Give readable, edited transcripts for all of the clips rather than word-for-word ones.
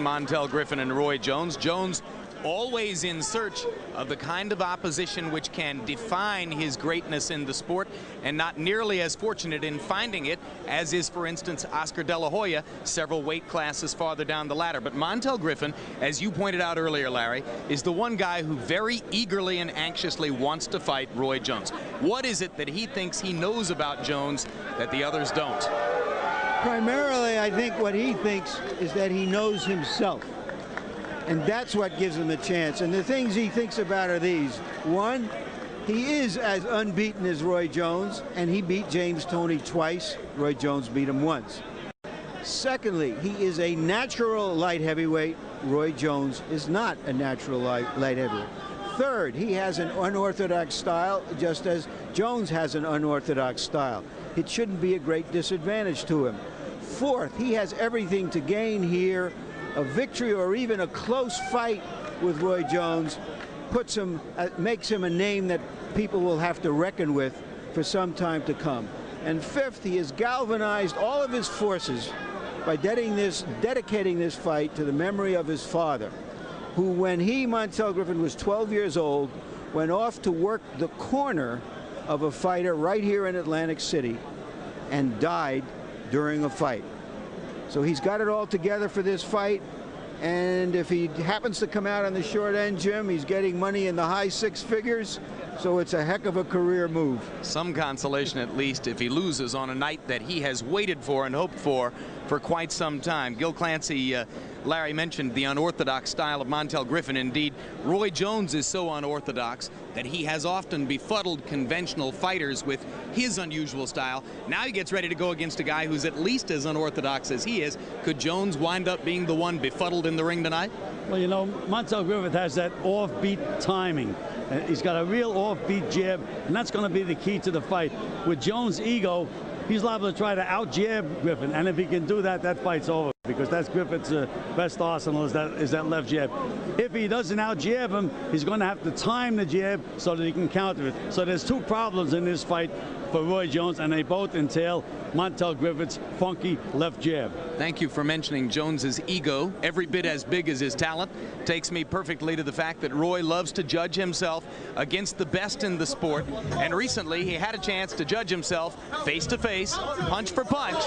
Montell, Griffin, and Roy Jones. Jones always in search of the kind of opposition which can define his greatness in the sport, and not nearly as fortunate in finding it as is, for instance, Oscar De La Hoya, several weight classes farther down the ladder. But Montell Griffin, as you pointed out earlier, Larry, is the one guy who very eagerly and anxiously wants to fight Roy Jones. What is it that he thinks he knows about Jones that the others don't? Primarily, I think what he thinks is that he knows himself. And that's what gives him a chance. And the things he thinks about are these. One, he is as unbeaten as Roy Jones, and he beat James Toney twice. Roy Jones beat him once. Secondly, he is a natural light heavyweight. Roy Jones is not a natural light heavyweight. Third, he has an unorthodox style, just as Jones has an unorthodox style. It shouldn't be a great disadvantage to him. Fourth, he has everything to gain here. A victory or even a close fight with Roy Jones puts him, makes him a name that people will have to reckon with for some time to come. And fifth, he has galvanized all of his forces by dedicating this fight to the memory of his father, who, when he, Montell Griffin, was 12 years old, went off to work the corner of a fighter right here in Atlantic City and died during a fight. So he's got it all together for this fight, and if he happens to come out on the short end, Jim, he's getting money in the high six figures, so it's a heck of a career move. Some consolation, at least, if he loses on a night that he has waited for and hoped for quite some time. Gil Clancy, Larry mentioned the unorthodox style of Montell Griffin. Indeed, Roy Jones is so unorthodox that he has often befuddled conventional fighters with his unusual style. Now he gets ready to go against a guy who's at least as unorthodox as he is. Could Jones wind up being the one befuddled in the ring tonight? Well, you know, Montell Griffin has that offbeat timing. He's got a real offbeat jab, and that's going to be the key to the fight. With Jones' ego, he's liable to try to out-jab Griffin, and if he can do that, that fight's over, because that's Griffin's best arsenal is that left jab. If he doesn't out-jab him, he's going to have to time the jab so that he can counter it. So there's two problems in this fight for Roy Jones, and they both entail Montell Griffin's funky left jab. Thank you for mentioning Jones's ego, every bit as big as his talent. Takes me perfectly to the fact that Roy loves to judge himself against the best in the sport, and recently he had a chance to judge himself face to face, punch for punch,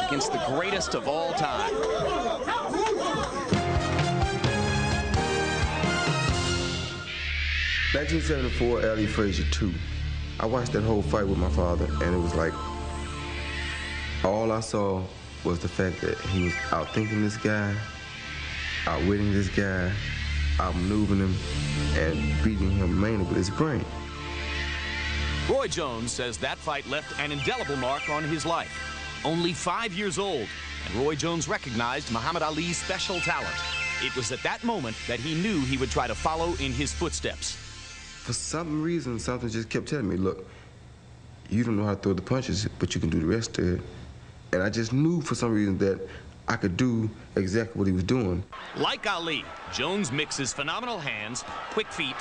against the greatest of all time. 1974, Ali Frazier 2. I watched that whole fight with my father, and it was like all I saw was the fact that he was outthinking this guy, outwitting this guy, outmaneuvering him, and beating him mainly with his brain. Roy Jones says that fight left an indelible mark on his life. Only 5 years old, and Roy Jones recognized Muhammad Ali's special talent. It was at that moment that he knew he would try to follow in his footsteps. For some reason, something just kept telling me, look, you don't know how to throw the punches, but you can do the rest of it. And I just knew for some reason that I could do exactly what he was doing. Like Ali, Jones mixes phenomenal hands, quick feet,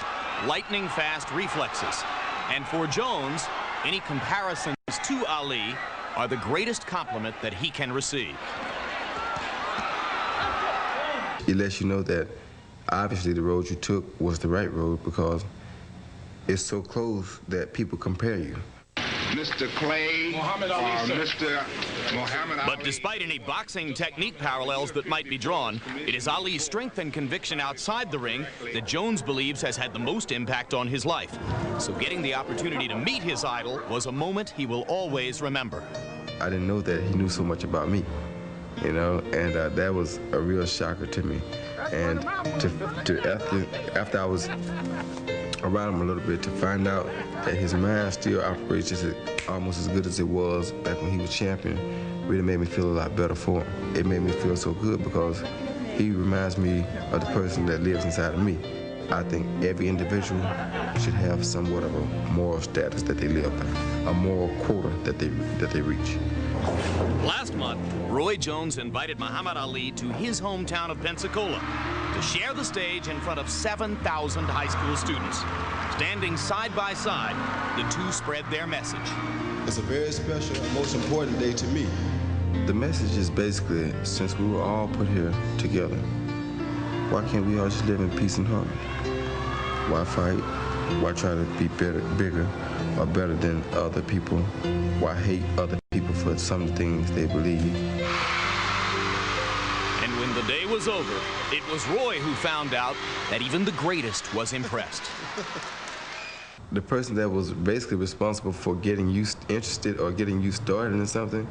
lightning fast reflexes. And for Jones, any comparisons to Ali are the greatest compliment that he can receive. It lets you know that obviously the road you took was the right road, because it's so close that people compare you. Mr. Clay, Muhammad Ali, Mr. Muhammad Ali. But despite any boxing technique parallels that might be drawn, it is Ali's strength and conviction outside the ring that Jones believes has had the most impact on his life. So getting the opportunity to meet his idol was a moment he will always remember. I didn't know that he knew so much about me, you know, and that was a real shocker to me. And after I was around him a little bit, to find out that his mind still operates just almost as good as it was back when he was champion, really made me feel a lot better for him. It made me feel so good because he reminds me of the person that lives inside of me. I think every individual should have somewhat of a moral status that they live by, a moral quota that they reach. Last month, Roy Jones invited Muhammad Ali to his hometown of Pensacola to share the stage in front of 7,000 high school students. Standing side by side, the two spread their message. It's a very special and most important day to me. The message is basically, since we were all put here together, why can't we all just live in peace and harmony? Why fight? Why try to be bigger or better than other people? Why hate other people for some things they believe? And when the day was over, it was Roy who found out that even the greatest was impressed. The person that was basically responsible for getting you interested or getting you started in something,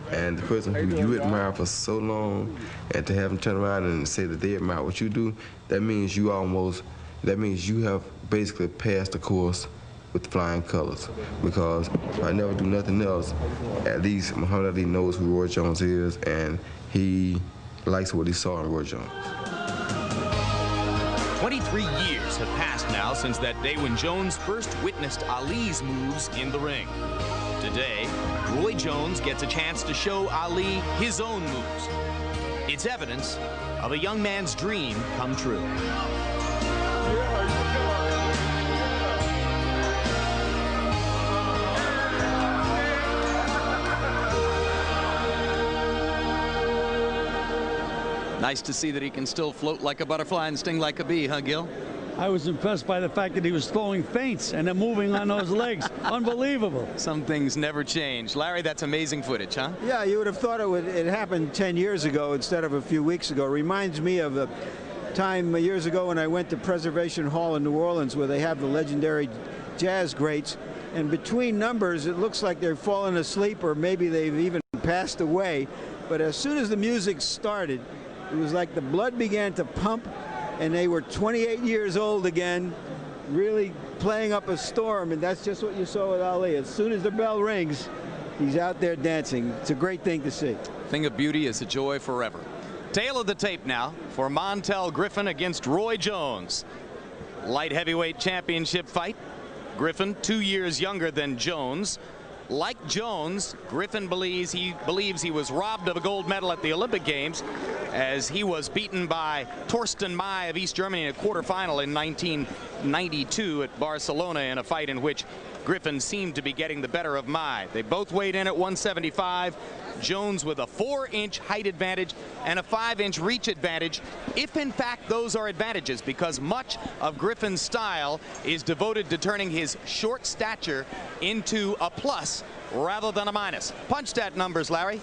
and the person who you admire for so long, and to have them turn around and say that they admire what you do, that means you have basically passed the course with flying colors. Because if I never do nothing else, at least Muhammad Ali knows who Roy Jones is, and he likes what he saw in Roy Jones. 23 years have passed now since that day when Jones first witnessed Ali's moves in the ring. Today, Roy Jones gets a chance to show Ali his own moves. It's evidence of a young man's dream come true. Nice to see that he can still float like a butterfly and sting like a bee, huh, Gil? I was impressed by the fact that he was throwing feints and then moving on those legs. Unbelievable. Some things never change. Larry, that's amazing footage, huh? Yeah, you would have thought it happened 10 years ago instead of a few weeks ago. Reminds me of a time years ago when I went to Preservation Hall in New Orleans, where they have the legendary jazz greats, and between numbers it looks like they're falling asleep or maybe they've even passed away. But as soon as the music started, it was like the blood began to pump, and they were 28 years old again, really playing up a storm, and that's just what you saw with Ali. As soon as the bell rings, he's out there dancing. It's a great thing to see. Thing of beauty is a joy forever. Tail of the tape now for Montell Griffin against Roy Jones. Light heavyweight championship fight. Griffin 2 years younger than Jones. Like Jones, Griffin believes he was robbed of a gold medal at the Olympic Games, as he was beaten by Torsten Mai of East Germany in a quarterfinal in 1992 at Barcelona, in a fight in which Griffin seemed to be getting the better of Mai. They both weighed in at 175. Jones with a 4-inch height advantage and a 5-inch reach advantage, if in fact those are advantages, because much of Griffin's style is devoted to turning his short stature into a plus rather than a minus. Punch stat numbers, Larry.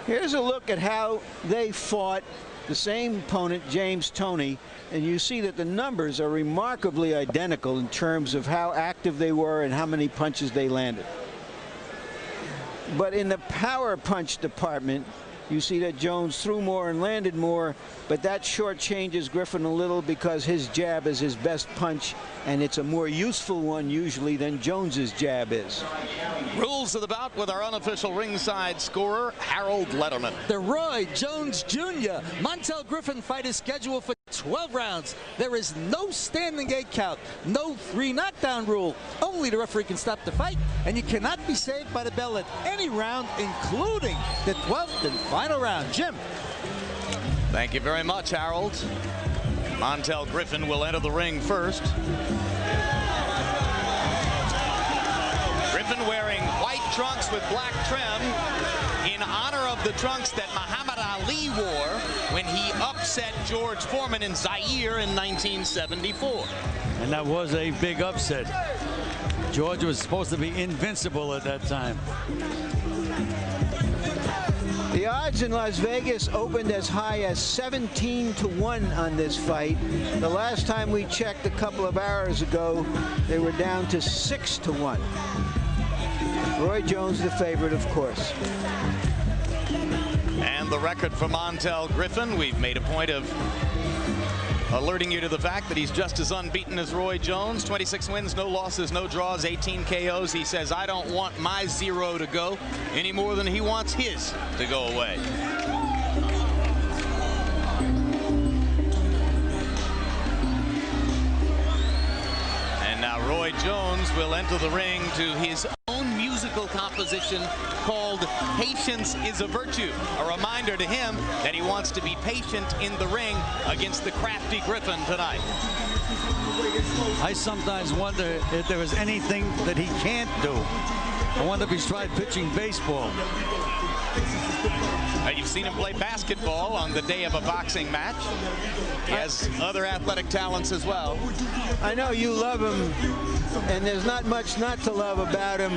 Here's a look at how they fought the same opponent, James Toney, and you see that the numbers are remarkably identical in terms of how active they were and how many punches they landed. But in the power punch department, you see that Jones threw more and landed more, but that shortchanges Griffin a little because his jab is his best punch, and it's a more useful one usually than Jones's jab is. Rules of the bout with our unofficial ringside scorer, Harold Letterman. The Roy Jones Jr. Montell Griffin fight is scheduled for 12 rounds. There is no standing gate count, no 3 knockdown rule. Only the referee can stop the fight, and you cannot be saved by the bell at any round, including the 12th and final round. Jim. Thank you very much, Harold. Montell Griffin will enter the ring first. Griffin wearing white trunks with black trim in honor of the trunks that Muhammad Ali wore when he upset George Foreman in Zaire in 1974. And that was a big upset. George was supposed to be invincible at that time. The odds in Las Vegas opened as high as 17-1 on this fight. The last time we checked a couple of hours ago, they were down to 6-1. Roy Jones the favorite, of course. And the record for Montell Griffin, we've made a point of alerting you to the fact that he's just as unbeaten as Roy Jones. 26 wins, no losses, no draws, 18 KOs. He says, I don't want my 0 to go any more than he wants his to go away. And now Roy Jones will enter the ring to his own musical composition called Patience is a Virtue. A reminder to him that he wants to be patient in the ring against the crafty Griffin tonight. I sometimes wonder if there is anything that he can't do. I wonder if he's tried pitching baseball. You've seen him play basketball on the day of a boxing match. He has other athletic talents as well. I know you love him, and there's not much not to love about him,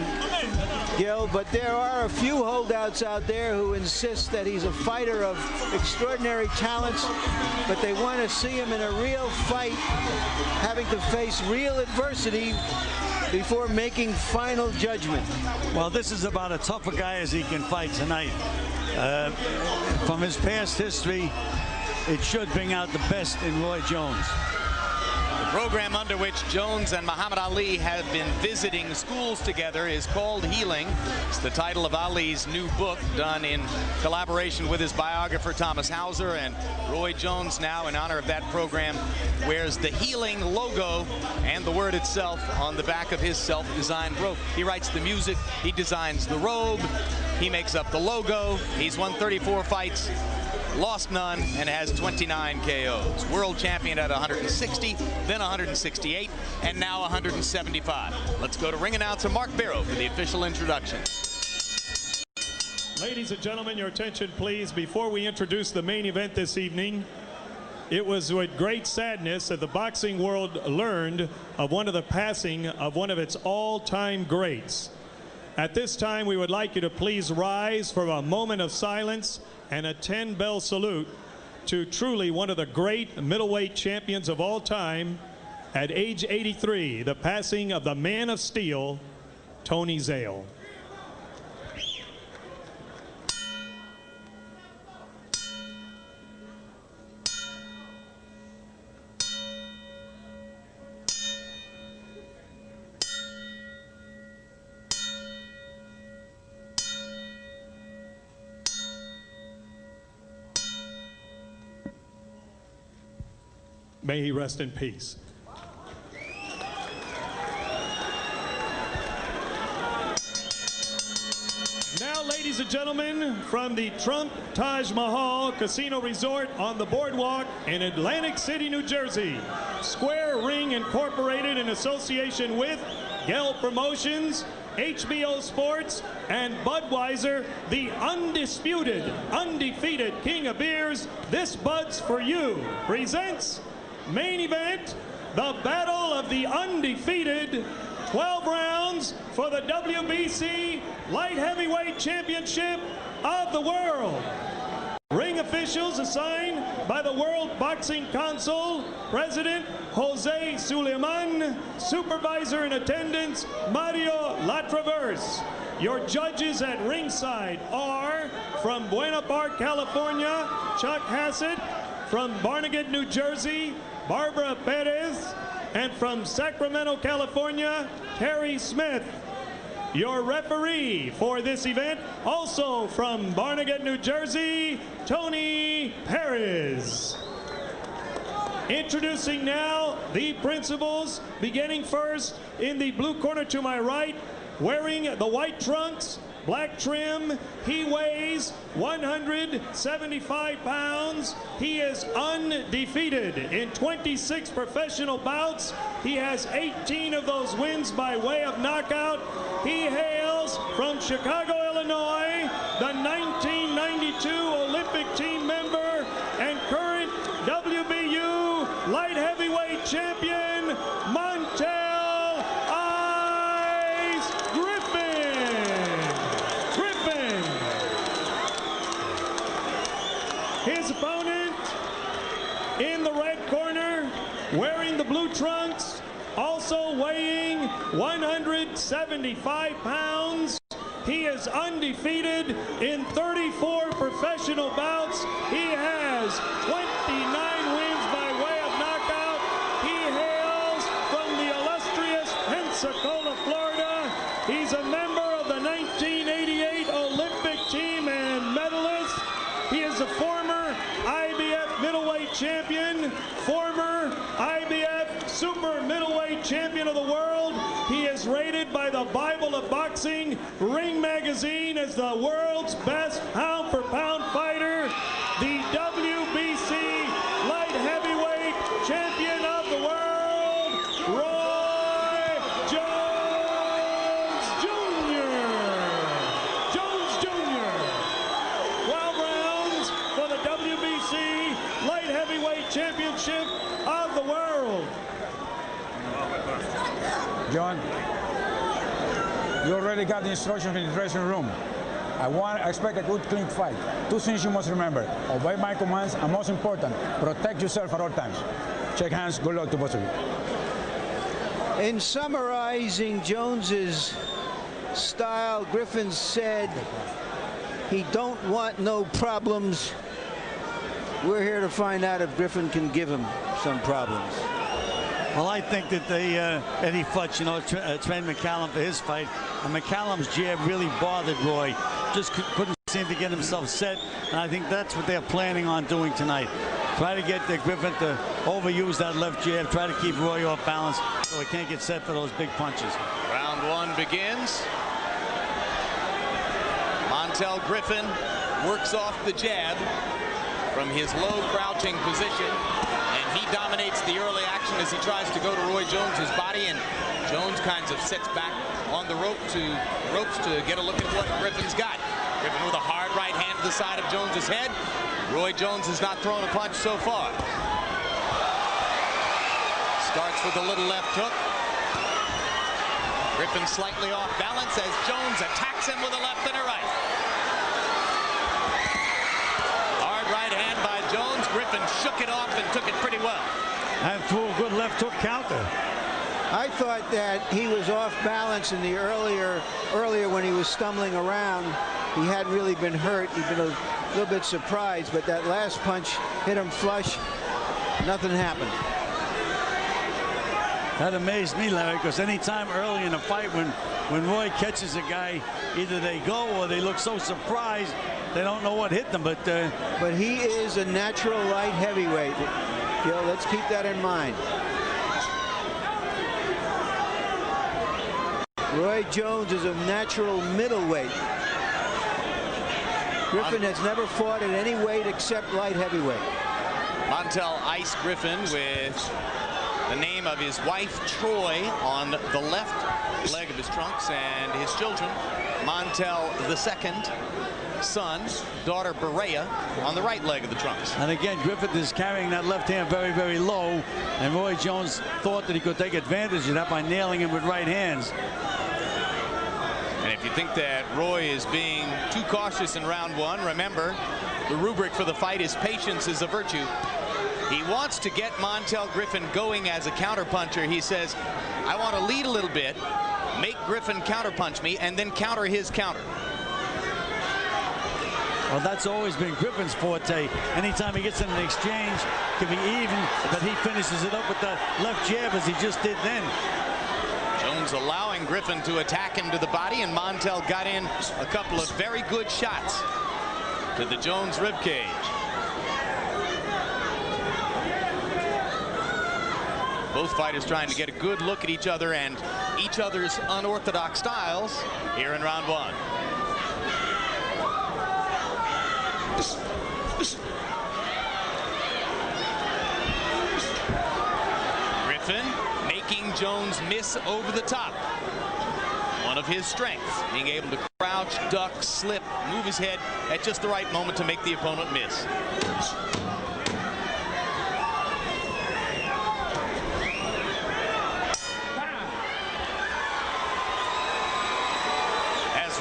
Gil, but there are a few holdouts out there who insist that he's a fighter of extraordinary talents, but they want to see him in a real fight, having to face real adversity before making final judgment. Well, this is about as tough a guy as he can fight tonight. From his past history, it should bring out the best in Roy Jones. The program under which Jones and Muhammad Ali have been visiting schools together is called Healing. It's the title of Ali's new book, done in collaboration with his biographer Thomas Hauser. And Roy Jones now, in honor of that program, wears the Healing logo and the word itself on the back of his self-designed robe. He writes the music, he designs the robe, he makes up the logo. He's won 34 fights, lost none, and has 29 KOs. World champion at 160, then 168, and now 175. Let's go to ring announcer Mark Barrow for the official introduction. Ladies and gentlemen, your attention please. Before we introduce the main event this evening, it was with great sadness that the boxing world learned of the passing of one of its all-time greats. At this time, we would like you to please rise for a moment of silence and a 10-bell salute to truly one of the great middleweight champions of all time. At age 83, the passing of the man of steel, Tony Zale. May he rest in peace. Now, ladies and gentlemen, from the Trump Taj Mahal Casino Resort on the boardwalk in Atlantic City, New Jersey, Square Ring Incorporated in association with Gell Promotions, HBO Sports, and Budweiser, the undisputed, undefeated king of beers, This Bud's For You, presents main event, the battle of the undefeated 12 rounds for the WBC Light Heavyweight Championship of the world. Ring officials assigned by the World Boxing Council, President Jose Suleiman, Supervisor in attendance, Mario Latraverse. Your judges at ringside are from Buena Park, California, Chuck Hassett, from Barnegat, New Jersey, Barbara Perez, and from Sacramento, California, Terry Smith. Your referee for this event, also from Barnegat, New Jersey, Tony Perez. Introducing now the principals, beginning first in the blue corner to my right, wearing the white trunks, black trim. He weighs 175 pounds. He is undefeated in 26 professional bouts. He has 18 of those wins by way of knockout. He hails from Chicago, Illinois, the 1992 Olympic team member and current WBU light heavyweight champion, Montell Griffin. His opponent in the red corner, wearing the blue trunks, also weighing 175 pounds. He is undefeated in 34 professional bouts. He has 29 wins by way of knockout. He hails from the illustrious Pensacola, Florida. He's a member of the 1988 Olympic team and medalist. He is a former IBF middleweight champion, former IBF super middleweight champion of the world. He is rated by the Bible of Boxing, Ring Magazine, as the world's best pound-for-pound fighter, the WBC light heavyweight champion of the world, Roy Jones Jr. Championship of the World. John, you already got the instructions in the dressing room. I expect a good, clean fight. Two things you must remember: obey my commands, and most important, protect yourself at all times. Shake hands. Good luck to both of you. In summarizing Jones's style, Griffin said he don't want no problems. We're here to find out if Griffin can give him some problems. Well, I think that Eddie Futch, trained McCallum for his fight, and McCallum's jab really bothered Roy. Just couldn't seem to get himself set, and I think that's what they're planning on doing tonight. Try to get Griffin to overuse that left jab, try to keep Roy off balance so he can't get set for those big punches. Round one begins. Montell Griffin works off the jab from his low crouching position, and he dominates the early action as he tries to go to Roy Jones's body, and Jones kind of sits back on the ropes to get a look at what Griffin's got. Griffin with a hard right hand to the side of Jones's head. Roy Jones has not thrown a punch so far. Starts with a little left hook. Griffin slightly off balance as Jones attacks him with a left and a right. Hard right hand by Jones. Griffin shook it off and took it pretty well. And threw a good left hook counter. I thought that he was off balance in the earlier when he was stumbling around. He hadn't really been hurt. He'd been a little bit surprised, but that last punch hit him flush. Nothing happened. That amazed me, Larry, because any time early in a fight when Roy catches a guy, either they go or they look so surprised they don't know what hit them. But he is a natural light heavyweight. Let's keep that in mind. Roy Jones is a natural middleweight. Griffin has never fought at any weight except light heavyweight. Montell iced Griffin with the name of his wife, Troy, on the left leg of his trunks, and his children, Montell II, son, daughter Berea, on the right leg of the trunks. And again, Griffin is carrying that left hand very, very low, and Roy Jones thought that he could take advantage of that by nailing him with right hands. And if you think that Roy is being too cautious in round one, remember, the rubric for the fight is patience is a virtue. He wants to get Montell Griffin going as a counterpuncher. He says, I want to lead a little bit, make Griffin counterpunch me, and then counter his counter. Well, that's always been Griffin's forte. Anytime he gets in an exchange, can be even, but he finishes it up with the left jab as he just did then. Jones allowing Griffin to attack him to the body, and Montell got in a couple of very good shots to the Jones ribcage. Both fighters trying to get a good look at each other and each other's unorthodox styles here in round one. Griffin making Jones miss over the top. One of his strengths, being able to crouch, duck, slip, move his head at just the right moment to make the opponent miss.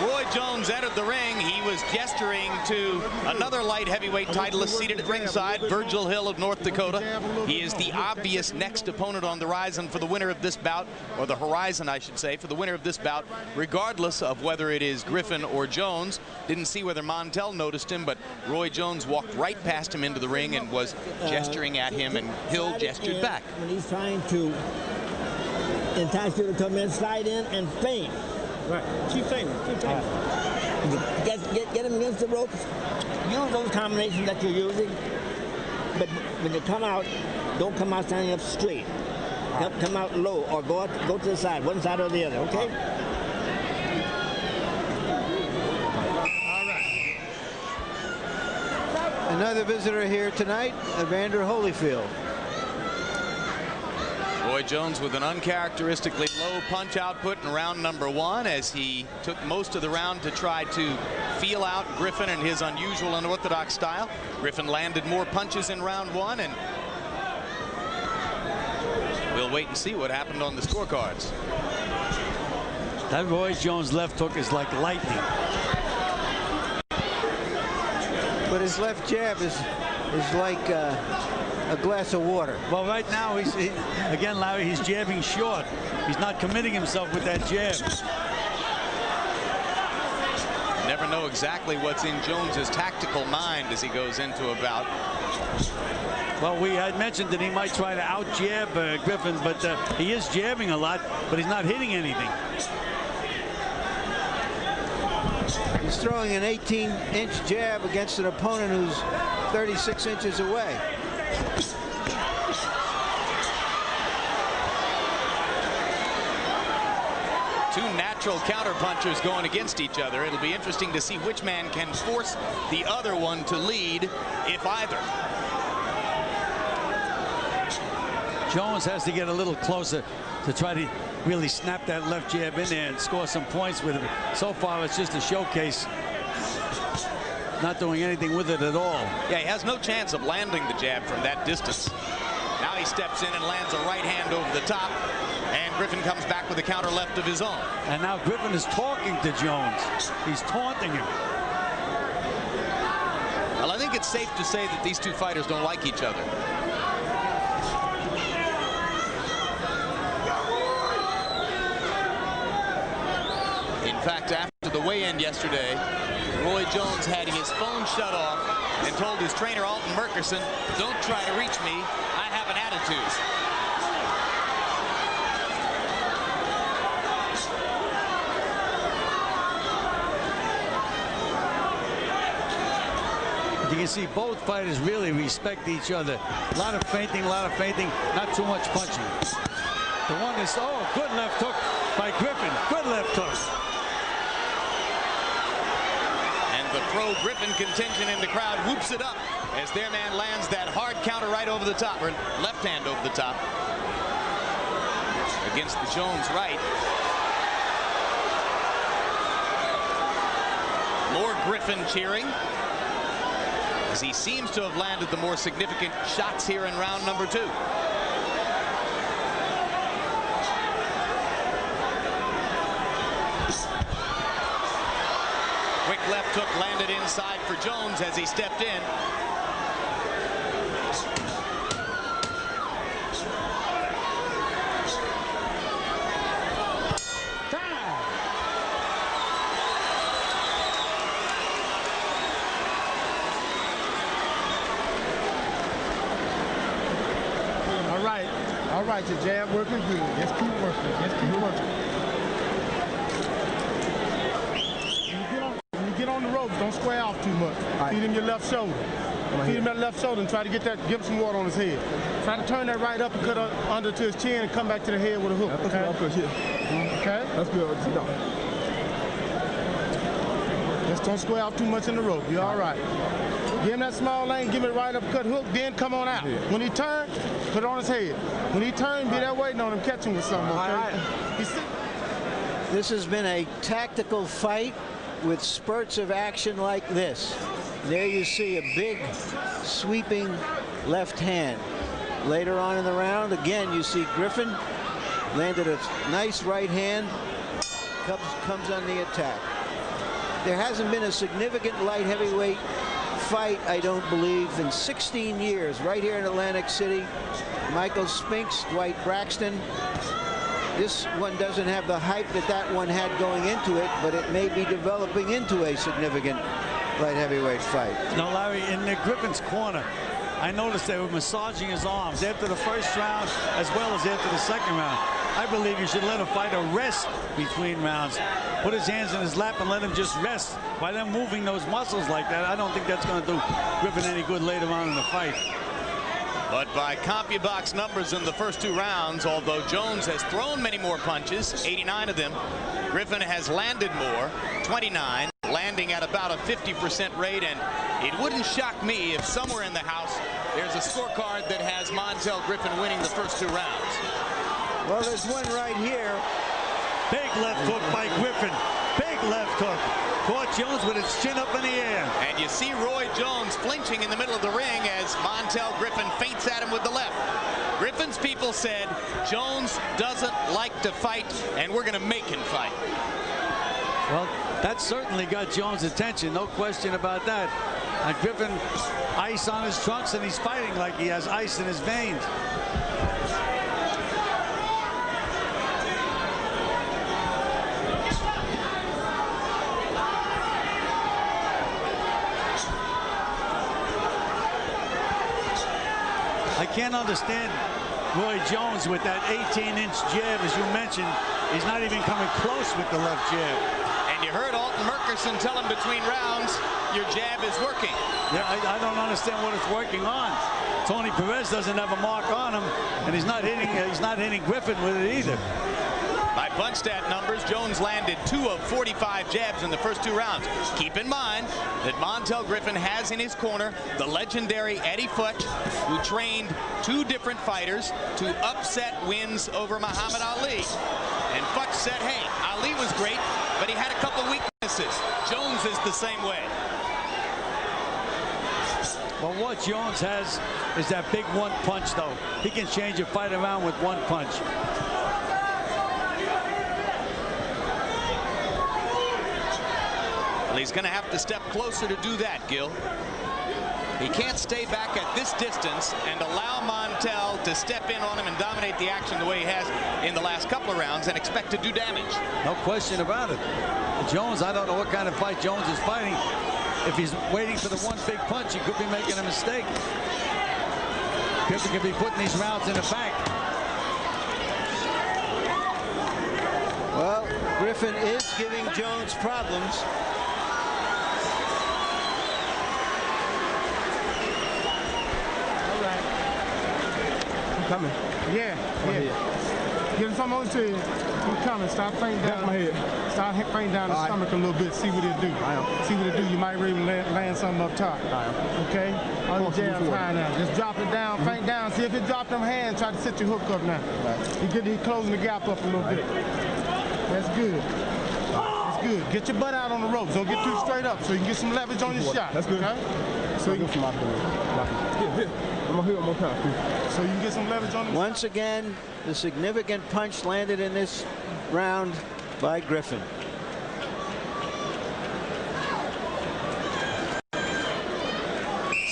Roy Jones entered the ring. He was gesturing to another light heavyweight titleist seated at ringside, Virgil Hill of North Dakota. He is the obvious next opponent on the horizon for the winner of this bout, or the horizon, I should say, for the winner of this bout, regardless of whether it is Griffin or Jones. Didn't see whether Montell noticed him, but Roy Jones walked right past him into the ring and was gesturing at him, and Hill gestured back. When he's trying to entice you to come in, slide in, and feint. Right. Keep feinting. Keep feinting. Get him against the ropes. Use those combinations that you're using. But when you come out, don't come out standing up straight. Come out low or go to the side, one side or the other, okay? All right. Another visitor here tonight, Evander Holyfield. Roy Jones with an uncharacteristically low punch output in round number one, as he took most of the round to try to feel out Griffin and his unusual unorthodox style. Griffin landed more punches in round one, and wait and see what happened on the scorecards. That Roy Jones left hook is like lightning. But his left jab is like a glass of water. Well, right now, again, Larry, he's jabbing short. He's not committing himself with that jab. Never know exactly what's in Jones's tactical mind as he goes into a bout. Well, we had mentioned that he might try to out-jab Griffin, but he is jabbing a lot, but he's not hitting anything. He's throwing an 18-inch jab against an opponent who's 36 inches away. Two natural counterpunchers going against each other. It'll be interesting to see which man can force the other one to lead, if either. Jones has to get a little closer to try to really snap that left jab in there and score some points with him. So far, it's just a showcase. Not doing anything with it at all. Yeah, he has no chance of landing the jab from that distance. Now he steps in and lands a right hand over the top, and Griffin comes back with a counter left of his own. And now Griffin is talking to Jones. He's taunting him. Well, I think it's safe to say that these two fighters don't like each other. In fact, after the weigh-in yesterday, Roy Jones had his phone shut off and told his trainer, Alton Merkerson, don't try to reach me. I have an attitude. You can see both fighters really respect each other. A lot of feinting, not too much punching. The one is, oh, good left hook by Griffin. Good left hook. The pro-Griffin contingent in the crowd whoops it up as their man lands that hard counter right over the top, or left hand over the top against the Jones right. More Griffin cheering as he seems to have landed the more significant shots here in round number 2. Quick left hook landed inside for Jones as he stepped in. All right, your jab working good. Just keep working. Just keep working. When you get on the ropes, don't square off too much. Right. Feed him your left shoulder. Feed him that left shoulder and try to get that. Give him some water on his head. Try to turn that right uppercut under to his chin and come back to the head with a hook. Okay. Okay. That's good. Just don't square off too much in the rope. You're all right. Give him that small lane, give him a right uppercut hook, then come on out. When he turns, put it on his head. When he turns, be there waiting on him, catch him with something, okay? This has been a tactical fight with spurts of action like this. There you see a big sweeping left hand. Later on in the round, again, you see Griffin landed a nice right hand, comes on the attack. There hasn't been a significant light heavyweight fight, I don't believe, in 16 years right here in Atlantic City. Michael Spinks, Dwight Braxton. This one doesn't have the hype that one had going into it, but it may be developing into a significant light heavyweight fight. Now, Larry, in Griffin's corner, I noticed they were massaging his arms after the first round as well as after the second round. I believe you should let a fighter rest between rounds. Put his hands in his lap and let him just rest. By them moving those muscles like that, I don't think that's going to do Griffin any good later on in the fight. But by CompuBox numbers in the first 2 rounds, although Jones has thrown many more punches, 89 of them, Griffin has landed more, 29, landing at about a 50% rate. And it wouldn't shock me if somewhere in the house there's a scorecard that has Montell Griffin winning the first 2 rounds. Well, there's one right here. Big left hook by Griffin. Big left hook. Caught Jones with its chin up in the air. And you see Roy Jones flinching in the middle of the ring as Montell Griffin feints at him with the left. Griffin Griffin's people said Jones doesn't like to fight, and we're going to make him fight. Well, that certainly got Jones' attention, no question about that. And Griffin, ice on his trunks, and he's fighting like he has ice in his veins. I can't understand Roy Jones with that 18-inch jab, as you mentioned. He's not even coming close with the left jab. And you heard Alton Murkerson tell him between rounds, your jab is working. Yeah, I don't understand what it's working on. Tony Perez doesn't have a mark on him, and he's not hitting Griffin with it either. By punch stat numbers, Jones landed 2 of 45 jabs in the first 2 rounds. Keep in mind that Montell Griffin has in his corner the legendary Eddie Futch, who trained 2 different fighters to upset wins over Muhammad Ali. And Futch said, hey, Ali was great, but he had a couple weaknesses. Jones is the same way. Well, what Jones has is that big one punch, though. He can change a fight around with one punch. Well, he's going to have to step closer to do that, Gil. He can't stay back at this distance and allow Montell to step in on him and dominate the action the way he has in the last couple of rounds and expect to do damage. No question about it. Jones, I don't know what kind of fight Jones is fighting. If he's waiting for the one big punch, he could be making a mistake. Griffin could be putting these rounds in the bank. Well, Griffin is giving Jones problems. Coming. Yeah. Give him something on to you. He's coming. Start playing down my head. Start playing down the stomach a little bit. See what he'll do. See what he'll do. You might even land something up top. Okay? All your jabs high now. Just drop it down. Feint down. See if it drop them hands. Try to set your hook up now. He's closing the gap up a little bit. That's good. That's good. Get your butt out on the ropes. Don't get too straight up so you can get some leverage on your shot. That's good. Okay? So you can So you can get some leverage on the Once again, the significant punch landed in this round by Griffin.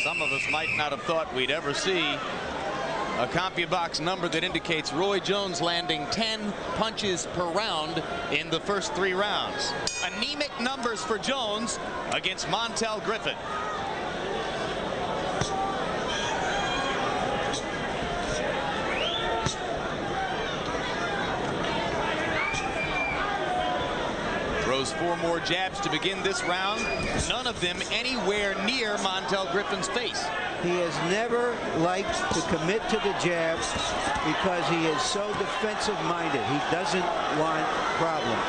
Some of us might not have thought we'd ever see a CompuBox number that indicates Roy Jones landing 10 punches per round in the first 3 rounds. Anemic numbers for Jones against Montell Griffin. Throws 4 more jabs to begin this round, none of them anywhere near Montell Griffin's face. He has never liked to commit to the jabs because he is so defensive-minded. He doesn't want problems.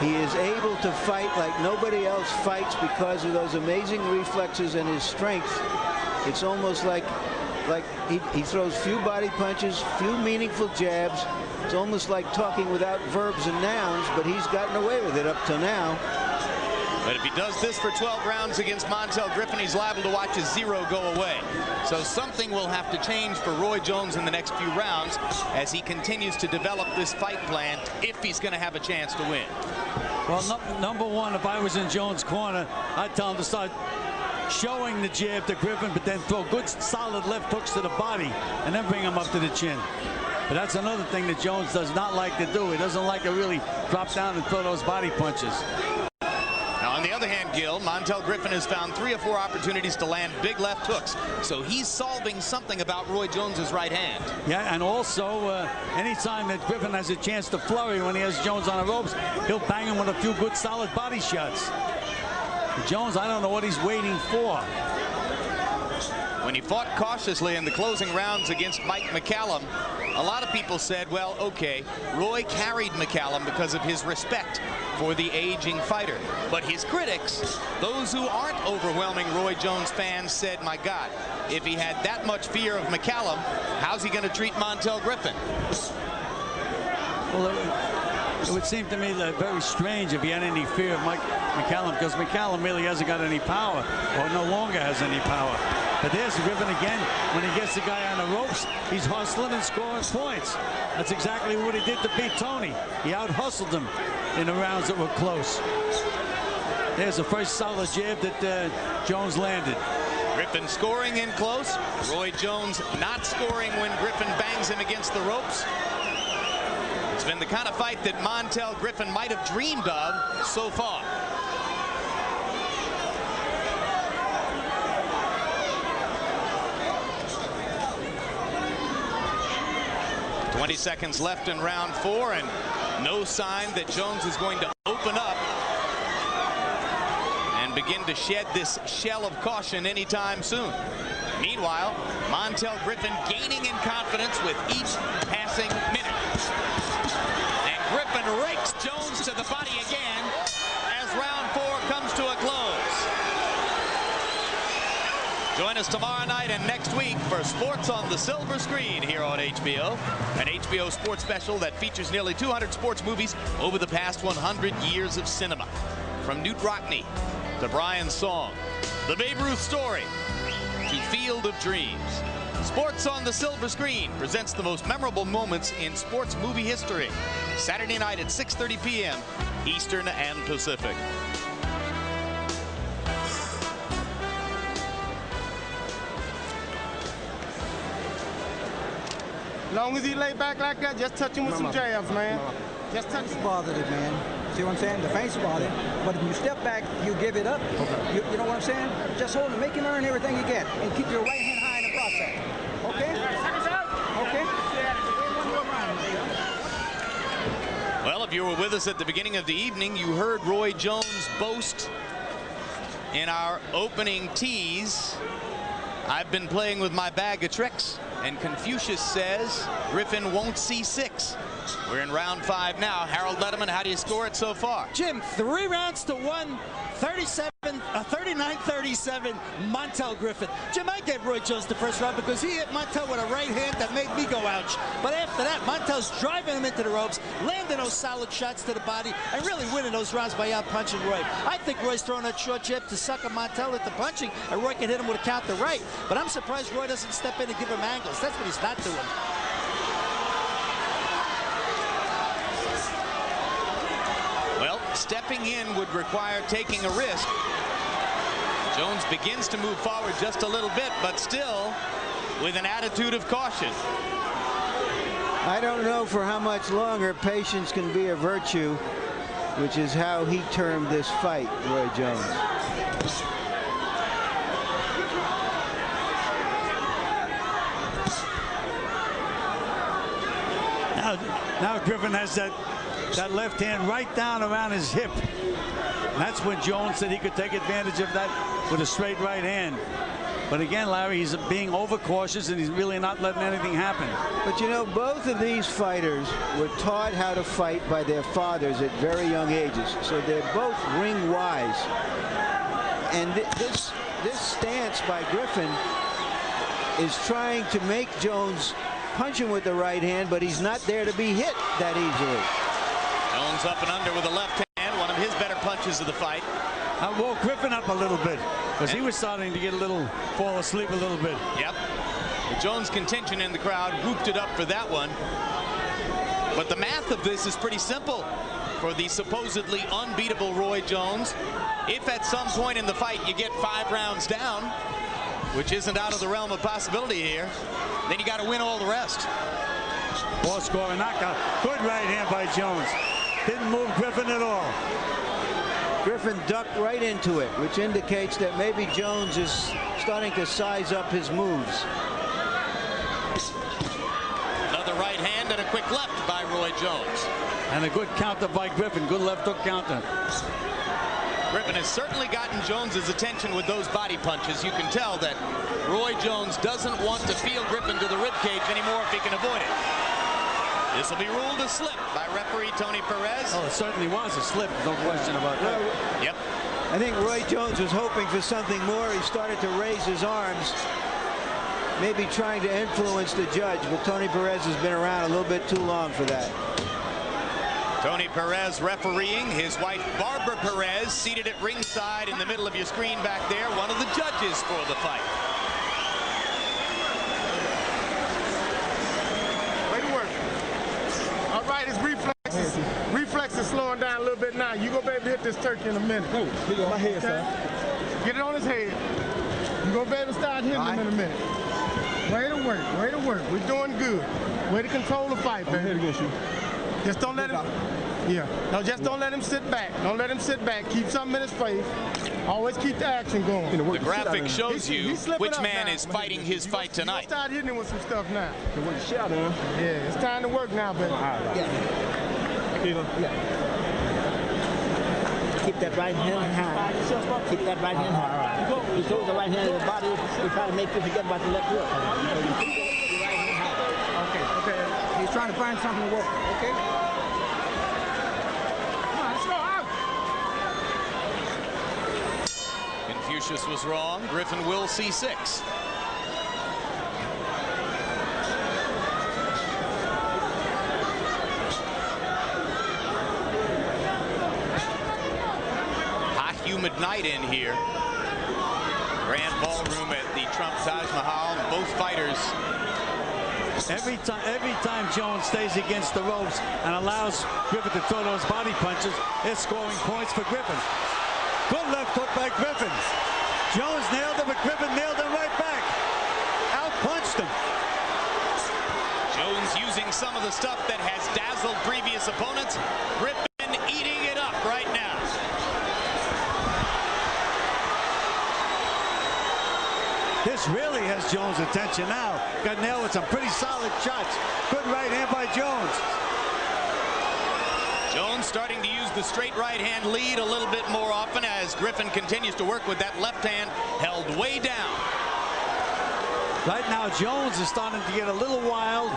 He is able to fight like nobody else fights because of those amazing reflexes and his strength. It's almost like he throws few body punches, few meaningful jabs. It's almost like talking without verbs and nouns, but he's gotten away with it up till now. But if he does this for 12 rounds against Montell Griffin, he's liable to watch his 0 go away. So something will have to change for Roy Jones in the next few rounds as he continues to develop this fight plan if he's going to have a chance to win. Well, number one, if I was in Jones' corner, I'd tell him to start showing the jab to Griffin, but then throw good solid left hooks to the body and then bring him up to the chin. But that's another thing that Jones does not like to do. He doesn't like to really drop down and throw those body punches. Now, on the other hand, Gil, Montell Griffin has found 3 or 4 opportunities to land big left hooks. So he's solving something about Roy Jones's right hand. Yeah, and also anytime that Griffin has a chance to flurry when he has Jones on the ropes, he'll bang him with a few good solid body shots. But Jones, I don't know what he's waiting for. When he fought cautiously in the closing rounds against Mike McCallum, a lot of people said, well, okay, Roy carried McCallum because of his respect for the aging fighter. But his critics, those who aren't overwhelming Roy Jones fans, said, my God, if he had that much fear of McCallum, how's he going to treat Montell Griffin? Well, it would seem to me that very strange if he had any fear of Mike McCallum, because McCallum really hasn't got any power, or no longer has any power. But there's Griffin again. When he gets the guy on the ropes, he's hustling and scoring points. That's exactly what he did to beat Tony. He out-hustled him in the rounds that were close. There's the first solid jab that Jones landed. Griffin scoring in close. Roy Jones not scoring when Griffin bangs him against the ropes. It's been the kind of fight that Montell Griffin might have dreamed of so far. "20 seconds left in round 4, and no sign that Jones is going to open up and begin to shed this shell of caution anytime soon. Meanwhile, Montell Griffin gaining in confidence with each passing minute. And Griffin rakes Jones to the body again as round 4 comes to a close. Join us tomorrow night and next week for Sports on the Silver Screen here on HBO, an HBO sports special that features nearly 200 sports movies over the past 100 years of cinema. From Newt Rockney to Brian Song, The Babe Ruth Story, to Field of Dreams. Sports on the Silver Screen presents the most memorable moments in sports movie history. Saturday night at 6:30 p.m. Eastern and Pacific. As long as he lay back like that, just touch him with some jabs, man. Just touch him. Bothered it, man. See what I'm saying? The feints bothered him. But if you step back, you give it up. Okay. You know what I'm saying? Just hold him, make him earn everything you get, and keep your right hand high in the process. Okay? Okay? Well, if you were with us at the beginning of the evening, you heard Roy Jones boast in our opening tease. "I've been playing with my bag of tricks, and Confucius says Griffin won't see 6. We're in round 5 now. Harold Letterman, how do you score it so far? Jim, 3 rounds to 1, 39-37, Montell Griffin. Jim, I gave Roy Jones the first round because he hit Montell with a right hand that made me go ouch. But after that, Montell's driving him into the ropes, landing those solid shots to the body, and really winning those rounds by out-punching Roy. I think Roy's throwing that short jab to sucker Montell into punching, and Roy can hit him with a counter right. But I'm surprised Roy doesn't step in and give him angles. That's what he's not doing. Well, stepping in would require taking a risk. Jones begins to move forward just a little bit, but still with an attitude of caution. I don't know for how much longer patience can be a virtue, which is how he termed this fight, Roy Jones. Now Griffin has that left hand right down around his hip. And that's when Jones said he could take advantage of that with a straight right hand. But again, Larry, he's being overcautious and he's really not letting anything happen. But you know, both of these fighters were taught how to fight by their fathers at very young ages. So they're both ring wise. And this stance by Griffin is trying to make Jones punch him with the right hand, but he's not there to be hit that easily. Jones up and under with a left hand, one of his better punches of the fight. I woke Griffin up a little bit because he was starting to get fall asleep a little bit. Yep. The Jones contingent in the crowd whooped it up for that one. But the math of this is pretty simple for the supposedly unbeatable Roy Jones. If at some point in the fight you get 5 rounds down, which isn't out of the realm of possibility here, then you got to win all the rest. Ball scoring knockout. Good right hand by Jones. Didn't move Griffin at all. Griffin ducked right into it, which indicates that maybe Jones is starting to size up his moves. Another right hand and a quick left by Roy Jones. And a good counter by Griffin. Good left hook counter. Griffin has certainly gotten Jones's attention with those body punches. You can tell that Roy Jones doesn't want to feel Griffin to the ribcage anymore if he can avoid it. This will be ruled a slip by referee Tony Perez. Oh, it certainly was a slip. No question about that. Yep. I think Roy Jones was hoping for something more. He started to raise his arms, maybe trying to influence the judge, but Tony Perez has been around a little bit too long for that. Tony Perez refereeing, his wife Barbara Perez seated at ringside in the middle of your screen back there, one of the judges for the fight. this turkey in a minute. No, he on my head, sir. Get it on his head. You're going to be able to start hitting him in a minute. Way to work, way to work. We're doing good. Way to control the fight, baby. I'm here against you. Just don't let him, no, just don't let him sit back. Don't let him sit back. Keep something in his face. Always keep the action going. The graphic shows you which man is fighting his fight tonight. Start hitting him with some stuff now. Yeah, it's time to work now, baby. Keep that right hand high. Keep that right hand high. He throws the right hand in the body. He tries to make you forget about the left hook. Okay. He's trying to find something to work. Okay. Come on, let's go out. Confucius was wrong. Griffin will see 6. Hot, humid night in here. Grand ballroom at the Trump Taj Mahal. Both fighters. Every time Jones stays against the ropes and allows Griffin to throw those body punches, it's scoring points for Griffin. Good left hook by Griffin. Jones nailed him, but Griffin nailed him right back. Out-punched him. Jones using some of the stuff that has dazzled previous opponents. Griffin eating it up right now. This really has Jones' attention now. Got nailed with some pretty solid shots. Good right hand by Jones. Jones starting to use the straight right hand lead a little bit more often as Griffin continues to work with that left hand held way down. Right now, Jones is starting to get a little wild,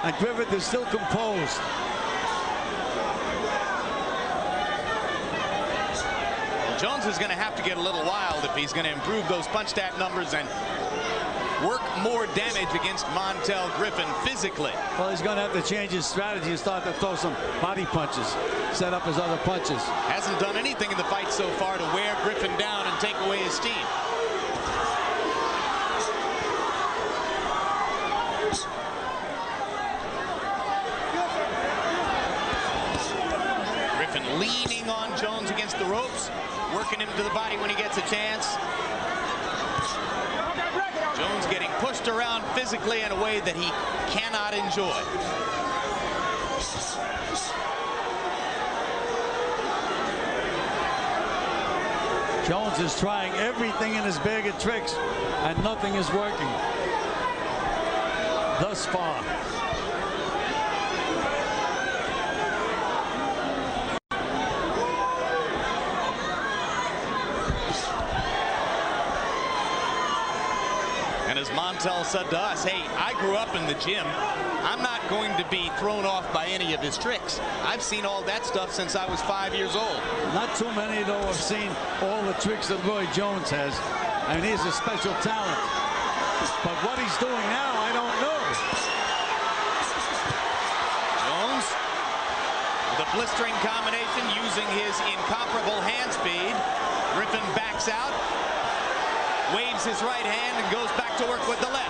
and Griffin is still composed. Jones is going to have to get a little wild if he's going to improve those punch stat numbers and work more damage against Montell Griffin physically. Well, he's going to have to change his strategy and start to throw some body punches, set up his other punches. Hasn't done anything in the fight so far to wear Griffin down and take away his steam. Griffin leaning on Jones against the ropes, working him to the body when he gets a chance. Jones getting pushed around physically in a way that he cannot enjoy. Jones is trying everything in his bag of tricks, and nothing is working thus far. And as Montell said to us, hey, I grew up in the gym. I'm not going to be thrown off by any of his tricks. I've seen all that stuff since I was 5 years old. Not too many, though, have seen all the tricks that Roy Jones has. And he's a special talent. But what he's doing now, I don't know. Jones, the blistering combination using his incomparable hand speed. Griffin backs out, waves his right hand, and goes back to work with the left.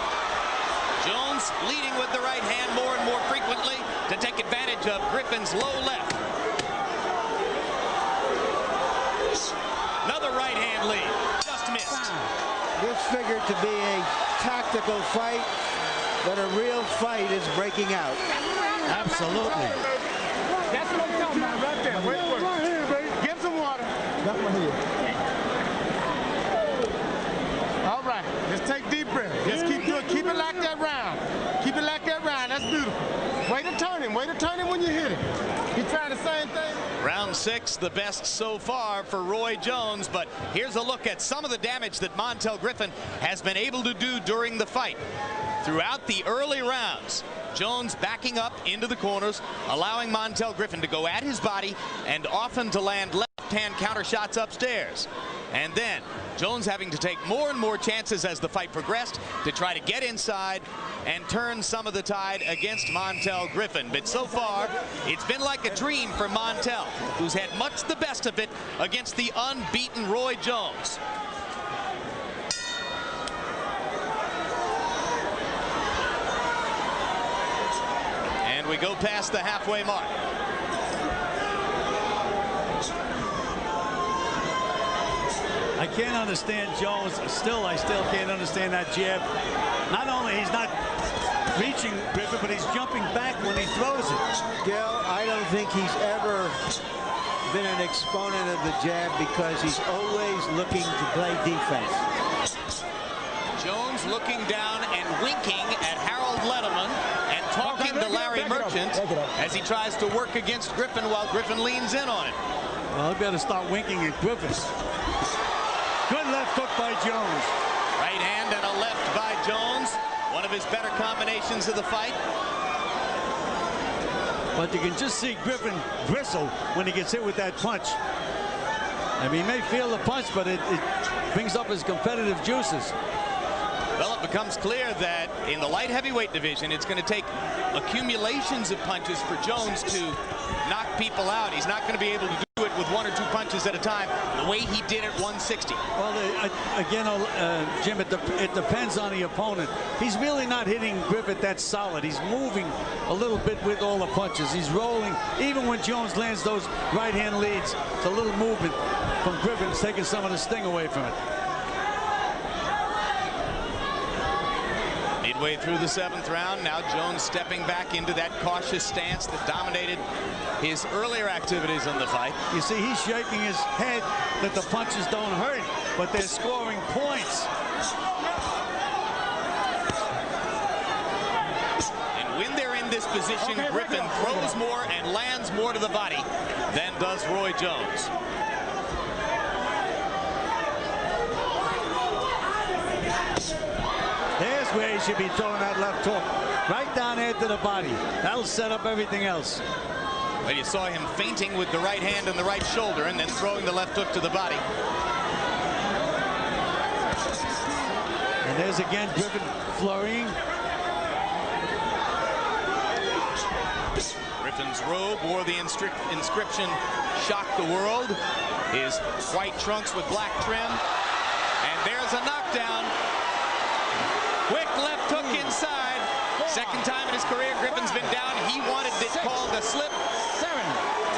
Jones leading with the right hand more and more frequently to take advantage of Griffin's low left. Another right hand lead, just missed. This figured to be a tactical fight, but a real fight is breaking out. Absolutely. That's what I'm talking about right there. Wait, right here, baby. Give some water. That's my head. All right, just take deep breath. Just keep doing, keep it like that round. Keep it like that round, that's beautiful. Way to turn him when you hit him. He's trying the same thing. Round 6, the best so far for Roy Jones, but here's a look at some of the damage that Montell Griffin has been able to do during the fight. Throughout the early rounds, Jones backing up into the corners, allowing Montell Griffin to go at his body and often to land left-hand counter shots upstairs. And then Jones having to take more and more chances as the fight progressed to try to get inside and turn some of the tide against Montell Griffin. But so far, it's been like a dream for Montell, who's had much the best of it against the unbeaten Roy Jones. And we go past the halfway mark. I can't understand Jones. I still can't understand that jab. Not only he's not reaching Griffin, but he's jumping back when he throws it. Gil, I don't think he's ever been an exponent of the jab because he's always looking to play defense. Jones looking down and winking at Harold Letterman and talking to Larry Merchant as he tries to work against Griffin while Griffin leans in on it. Well, he better start winking at Griffin. Good left hook by Jones. Right hand and a left by Jones. One of his better combinations of the fight. But you can just see Griffin bristle when he gets hit with that punch. I mean, he may feel the punch, but it brings up his competitive juices. Well, it becomes clear that in the light heavyweight division, it's going to take accumulations of punches for Jones to knock people out. He's not going to be able to do it with 1 or 2 punches at a time the way he did at 160. Well, again, Jim, it depends on the opponent. He's really not hitting Griffin that solid. He's moving a little bit with all the punches. He's rolling. Even when Jones lands those right-hand leads, it's a little movement from Griffin. It's taking some of the sting away from it. Midway through the 7th round, now Jones stepping back into that cautious stance that dominated his earlier activities in the fight. You see, he's shaking his head that the punches don't hurt, but they're scoring points. And when they're in this position, Griffin throws more and lands more to the body than does Roy Jones. There's where he should be throwing that left hook. Right down there to the body. That'll set up everything else. Well, you saw him feinting with the right hand and the right shoulder and then throwing the left hook to the body. And there's again Griffin flurrying. Griffin's robe wore the inscription, "Shock the World." His white trunks with black trim. And there's a knockdown. Quick left hook inside. Second time in his career Griffin's been down. He wanted it called a slip.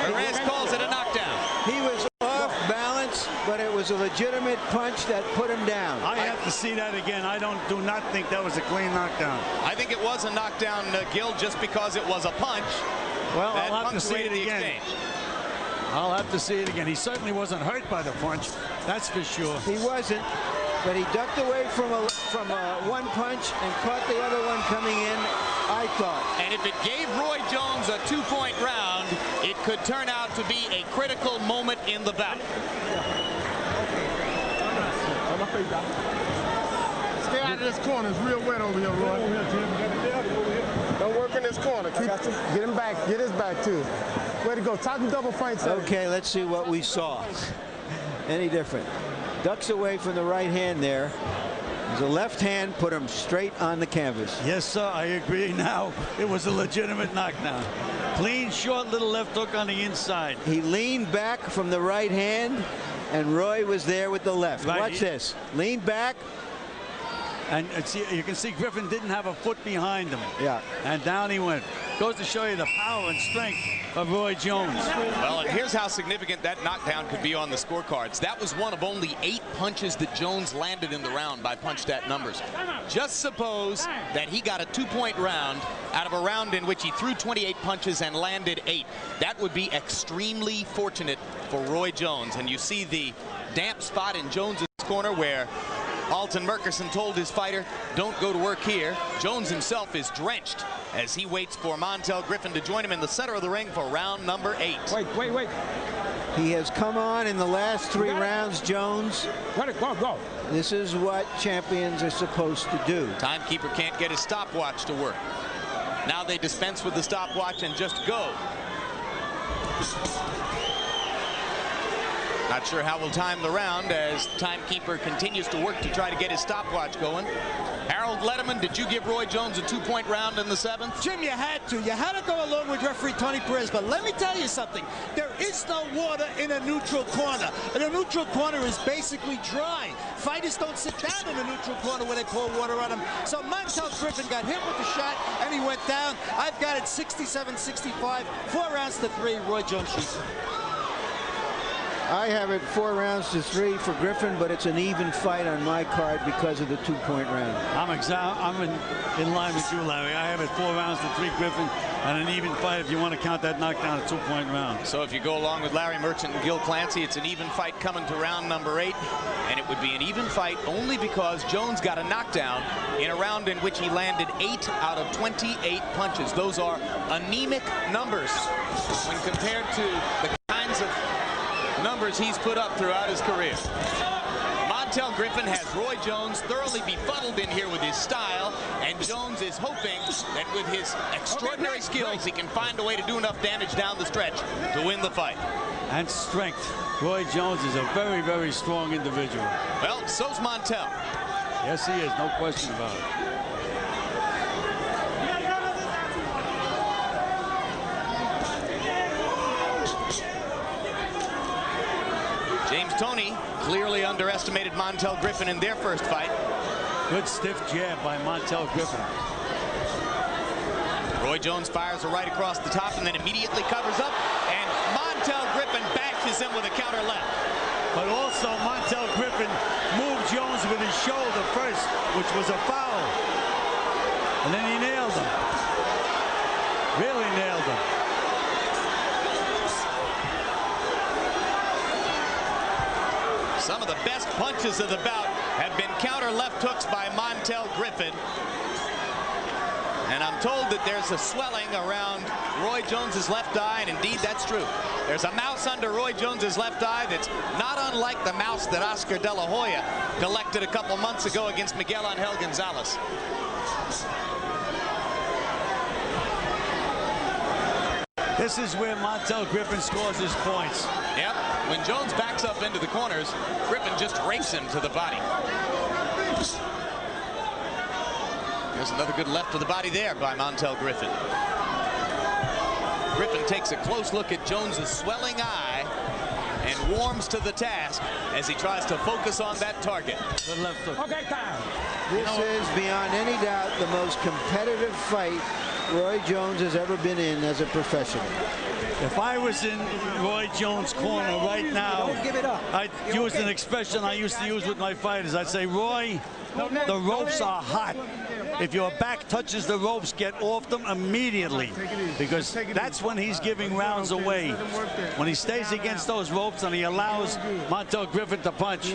Perez calls it a knockdown. He was off balance, but it was a legitimate punch that put him down. I have to see that again. I do not think that was a clean knockdown. I think it was a knockdown, Gil, just because it was a punch. Well, I'll have to see it again. I'll have to see it again. He certainly wasn't hurt by the punch. That's for sure. He wasn't. But he ducked away from one punch and caught the other one coming in, I thought. And if it gave Roy Jones a 2-point round, it could turn out to be a critical moment in the bout. Stay out of this corner. It's real wet over here, Roy. Don't work in this corner. Get him back. Get his back, too. Way to go. Talking double fights. Okay, let's see what we saw. Any different? Ducks away from the right hand there. The left hand put him straight on the canvas. Yes, sir, I agree now. It was a legitimate knockdown. Clean, short little left hook on the inside. He leaned back from the right hand, and Roy was there with the left. Right. Watch this. Lean back. And you can see Griffin didn't have a foot behind him. Yeah. And down he went. Goes to show you the power and strength of Roy Jones. Well, and here's how significant that knockdown could be on the scorecards. That was one of only 8 punches that Jones landed in the round by punch stat numbers. Just suppose that he got a 2-point round out of a round in which he threw 28 punches and landed 8. That would be extremely fortunate for Roy Jones. And you see the damp spot in Jones's corner where Alton Murkerson told his fighter, don't go to work here. Jones himself is drenched as he waits for Montell Griffin to join him in the center of the ring for round number 8. Wait. He has come on in the last 3 rounds, Jones. Go. This is what champions are supposed to do. Timekeeper can't get his stopwatch to work. Now they dispense with the stopwatch and just go. Not sure how we'll time the round as timekeeper continues to work to try to get his stopwatch going. Harold Letterman, did you give Roy Jones a 2-point round in the 7th? Jim, you had to. You had to go along with referee Tony Perez. But let me tell you something. There is no water in a neutral corner. And a neutral corner is basically dry. Fighters don't sit down in a neutral corner when they pour water on them. So Montell Griffin got hit with the shot, and he went down. I've got it 67-65, 4 rounds to 3. Roy Jones shoots. I have it 4 rounds to 3 for Griffin, but it's an even fight on my card because of the 2-point round. I'm in line with you, Larry. I have it 4 rounds to 3 Griffin, and an even fight if you want to count that knockdown a 2-point round. So if you go along with Larry Merchant and Gil Clancy, it's an even fight coming to round number 8, and it would be an even fight only because Jones got a knockdown in a round in which he landed 8 out of 28 punches. Those are anemic numbers when compared to the kinds of numbers he's put up throughout his career. Montell Griffin has Roy Jones thoroughly befuddled in here with his style, and Jones is hoping that with his extraordinary skills he can find a way to do enough damage down the stretch to win the fight. And strength. Roy Jones is a very, very strong individual. Well, so's Montell. Yes, he is. No question about it. James Toney clearly underestimated Montell Griffin in their first fight. Good stiff jab by Montell Griffin. Roy Jones fires a right across the top and then immediately covers up, and Montell Griffin bashes him with a counter left. But also Montell Griffin moved Jones with his shoulder first, which was a foul. And then he nailed him. Really nailed him. Some of the best punches of the bout have been counter left hooks by Montell Griffin. And I'm told that there's a swelling around Roy Jones's left eye, and indeed that's true. There's a mouse under Roy Jones's left eye that's not unlike the mouse that Oscar De La Hoya collected a couple months ago against Miguel Angel Gonzalez. This is where Montell Griffin scores his points. Yep. When Jones backs up into the corners, Griffin just rakes him to the body. There's another good left to the body there by Montell Griffin. Griffin takes a close look at Jones's swelling eye and warms to the task as he tries to focus on that target. Good left hook. Okay, time. This is, beyond any doubt, the most competitive fight Roy Jones has ever been in as a professional. If I was in Roy Jones' corner right now, Don't give it up. I'd use an expression I used to use with my fighters. I'd say, Roy, the ropes are hot. If your back touches the ropes, get off them immediately, because that's when he's giving rounds away. When he stays against those ropes and he allows Montell Griffin to punch.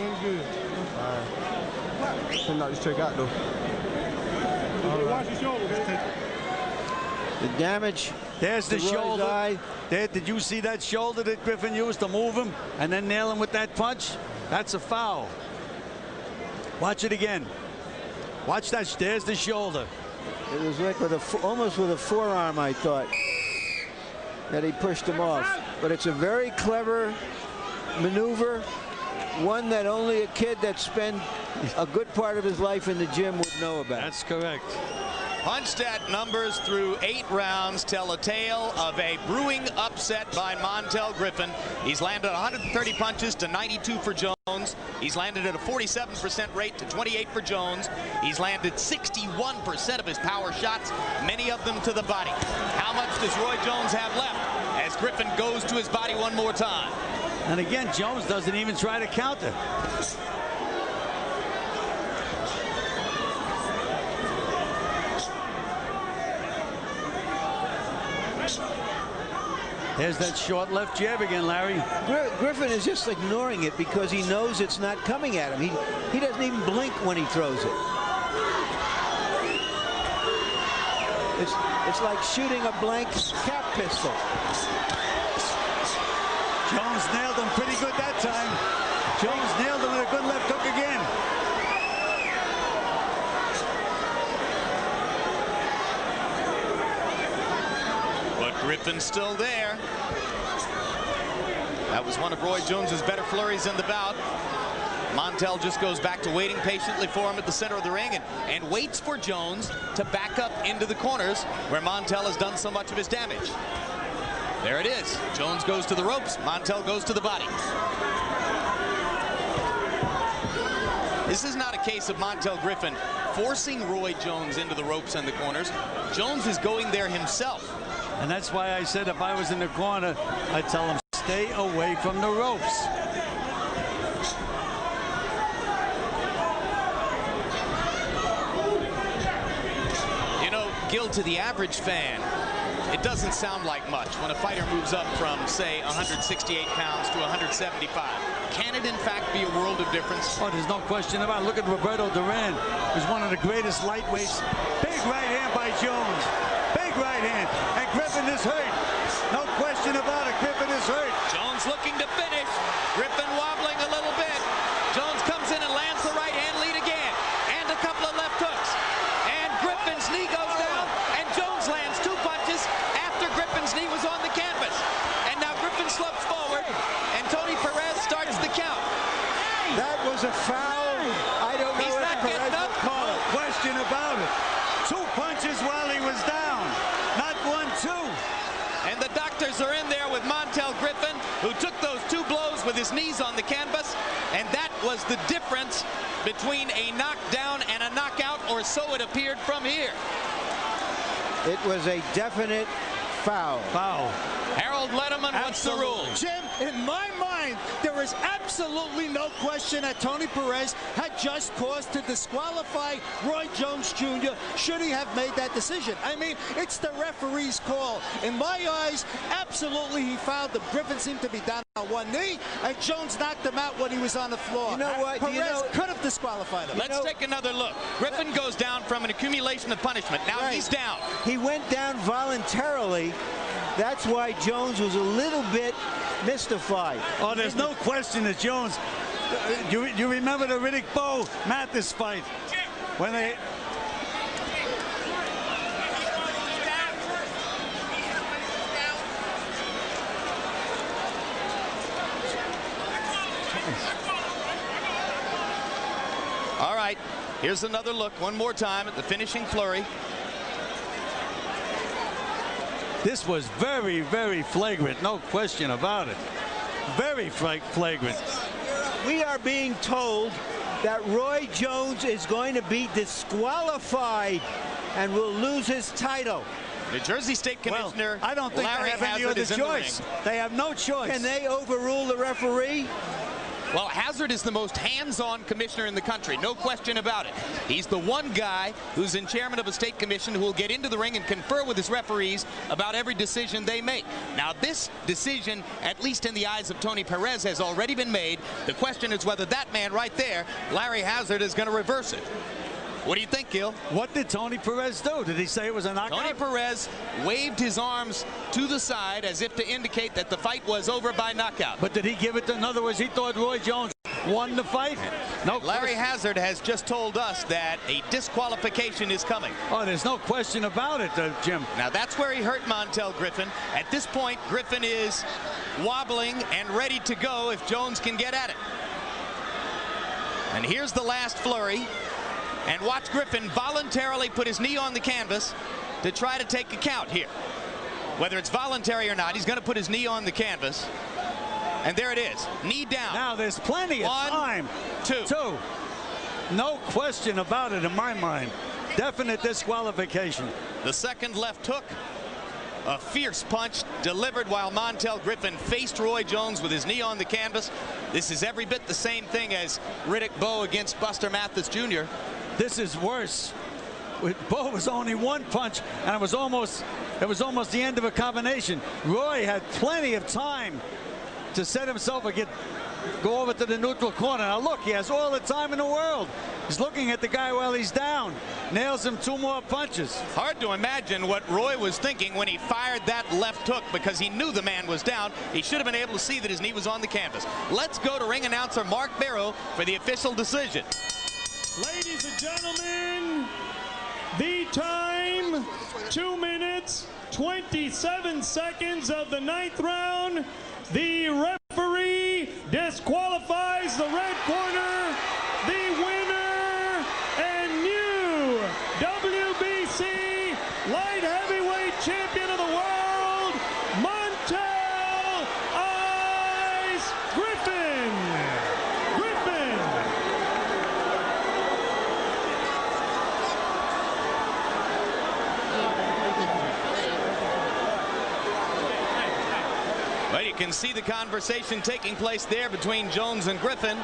Knock this trick out, though. The damage. There's the to Roy's shoulder. eye. There, did you see that shoulder that Griffin used to move him and then nail him with that punch? That's a foul. Watch it again. Watch that. There's the shoulder. It was like with almost with a forearm, I thought, that he pushed him off. But it's a very clever maneuver, one that only a kid that spent a good part of his life in the gym would know about. That's correct. Punch stat numbers through 8 rounds tell a tale of a brewing upset by Montell Griffin. He's landed 130 punches to 92 for Jones. He's landed at a 47% rate to 28 for Jones. He's landed 61% of his power shots, many of them to the body. How much does Roy Jones have left as Griffin goes to his body one more time? And again, Jones doesn't even try to counter. There's that short left jab again, Larry. Griffin is just ignoring it because he knows it's not coming at him. He doesn't even blink when he throws it. It's like shooting a blank cap pistol. Jones nailed him pretty good that time. Jones nailed him with a good left hook again. Griffin's still there. That was one of Roy Jones's better flurries in the bout. Montell just goes back to waiting patiently for him at the center of the ring and waits for Jones to back up into the corners where Montell has done so much of his damage. There it is. Jones goes to the ropes. Montell goes to the body. This is not a case of Montell Griffin forcing Roy Jones into the ropes and the corners. Jones is going there himself. And that's why I said if I was in the corner, I'd tell him, stay away from the ropes. Gil, to the average fan, it doesn't sound like much when a fighter moves up from, say, 168 pounds to 175. Can it, in fact, be a world of difference? Oh, there's no question about it. Look at Roberto Duran, who's one of the greatest lightweights. Big right hand by Jones. Big right hand. And Griffin is hurt. No question about it. Griffin is hurt. Jones looking to finish. Griffin wobbling a little bit. Jones comes in and lands the right hand lead again. And a couple of left hooks. And Griffin's knee goes down. And Jones lands 2 punches after Griffin's knee was on the canvas. And now Griffin slopes forward. And Tony Perez starts the count. That was a foul. I don't know He's if not Perez getting up. will call it. Question about it. 2 punches while he was down. Not 1, 2. And the doctors are in there with Montell Griffin, who took those 2 blows with his knees on the canvas. And that was the difference between a knockdown and a knockout, or so it appeared from here. It was a definite foul. Foul. Harold Letterman, what's the rule? Jim, in my mind, there is absolutely no question that Tony Perez had just cause to disqualify Roy Jones Jr. should he have made that decision. I mean, it's the referee's call. In my eyes, absolutely he fouled him. Griffin seemed to be down on one knee, and Jones knocked him out when he was on the floor. You know what? Perez could have disqualified him. Let's take another look. Griffin goes down from an accumulation of punishment. Now he's down. He went down voluntarily. That's why Jones was a little bit mystified. Oh, there's no question that Jones. You remember the Riddick Bowe Mathis fight when they. All right, here's another look one more time at the finishing flurry. This was very, very flagrant, no question about it. Very flagrant. We are being told that Roy Jones is going to be disqualified and will lose his title. New Jersey State Commissioner I don't think Larry they have any Hazard other is in choice. the ring. They have no choice. Can they overrule the referee? Well, Hazard is the most hands-on commissioner in the country, no question about it. He's the one guy who's in chairman of a state commission who will get into the ring and confer with his referees about every decision they make. Now, this decision, at least in the eyes of Tony Perez, has already been made. The question is whether that man right there, Larry Hazard, is going to reverse it. What do you think, Gil? What did Tony Perez do? Did he say it was a knockout? Tony Perez waved his arms to the side as if to indicate that the fight was over by knockout. But did he give it to, in other words, he thought Roy Jones won the fight? No. Larry Hazard has just told us that a disqualification is coming. Oh, there's no question about it, Jim. Now, that's where he hurt Montell Griffin. At this point, Griffin is wobbling and ready to go if Jones can get at it. And here's the last flurry. And watch Griffin voluntarily put his knee on the canvas to try to take a count here. Whether it's voluntary or not, he's going to put his knee on the canvas. And there it is, knee down. Now there's plenty of time. 1, 2. No question about it in my mind. Definite disqualification. The second left hook. A fierce punch delivered while Montell Griffin faced Roy Jones with his knee on the canvas. This is every bit the same thing as Riddick Bowe against Buster Mathis Jr. This is worse. Bowe was only 1 punch, and it was almost the end of a combination. Roy had plenty of time to set himself or go over to the neutral corner. Now look, he has all the time in the world. He's looking at the guy while he's down. Nails him 2 more punches. Hard to imagine what Roy was thinking when he fired that left hook, because he knew the man was down. He should have been able to see that his knee was on the canvas. Let's go to ring announcer Mark Barrow for the official decision. Ladies and gentlemen, the time, 2 minutes, 27 seconds of the 9th round. The referee disqualifies the red corner. The winner and new WBC light heavyweight champion of the world, Montell Ice Griffin. Well, you can see the conversation taking place there between Jones and Griffin.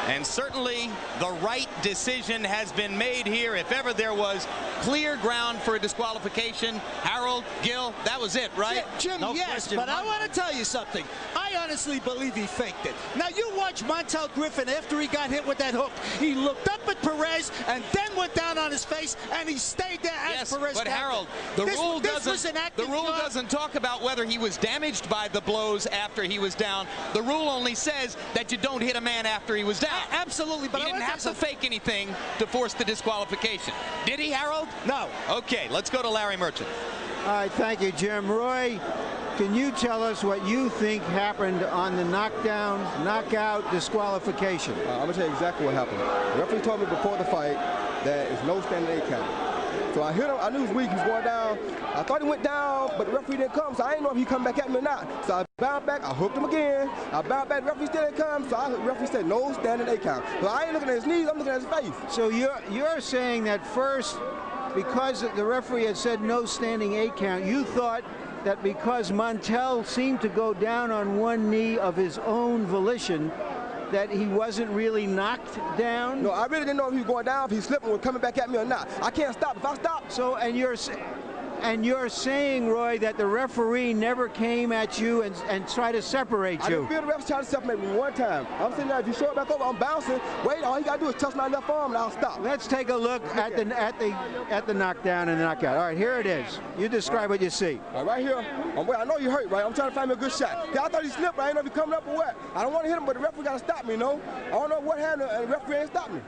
And certainly the right decision has been made here. If ever there was clear ground for a disqualification, Harold, Gil, that was it, right? Jim, No yes, question. but I want to tell you something. I honestly believe he faked it. Now, you watch Montell Griffin after he got hit with that hook. He looked up at Perez and then went down on his face, and he stayed there as Perez. But Harold, the rule doesn't talk about whether he was damaged by the blows after he was down. The rule only says that you don't hit a man after he was down. Absolutely, but he didn't have to fake anything to force the disqualification. Did he, Harold? No. Okay, let's go to Larry Merchant. All right, thank you, Jim. Roy, can you tell us what you think happened on the knockdown, knockout disqualification? I'm going to tell you exactly what happened. The referee told me before the fight that it's no standing 8 count. So I hit him. I knew he was weak. He was going down. I thought he went down, but the referee didn't come, so I didn't know if he'd come back at me or not. So I bounced back. I hooked him again. I bounced back. The referee still didn't come, so the referee said no standing 8 count. So I ain't looking at his knees. I'm looking at his face. So you're saying that first, because the referee had said no standing 8 count, you thought that because Montell seemed to go down on one knee of his own volition, that he wasn't really knocked down? No, I really didn't know if he was going down, if he slipped and was coming back at me or not. I can't stop. If I stop. So, and you're saying, Roy, that the referee never came at you and tried to separate you? I didn't feel the referee trying to separate me one time. I'm sitting there, if you show it back over, I'm bouncing. Wait, all you gotta do is touch my left arm and I'll stop. Let's take a look at the knockdown and the knockout. All right, here it is. You describe what you see. Right here. I know you hurt, right? I'm trying to find me a good shot. I thought he slipped, but I didn't know if he coming up or what. I don't want to hit him, but the referee got to stop me, you know? I don't know what happened, and the referee ain't stopped me.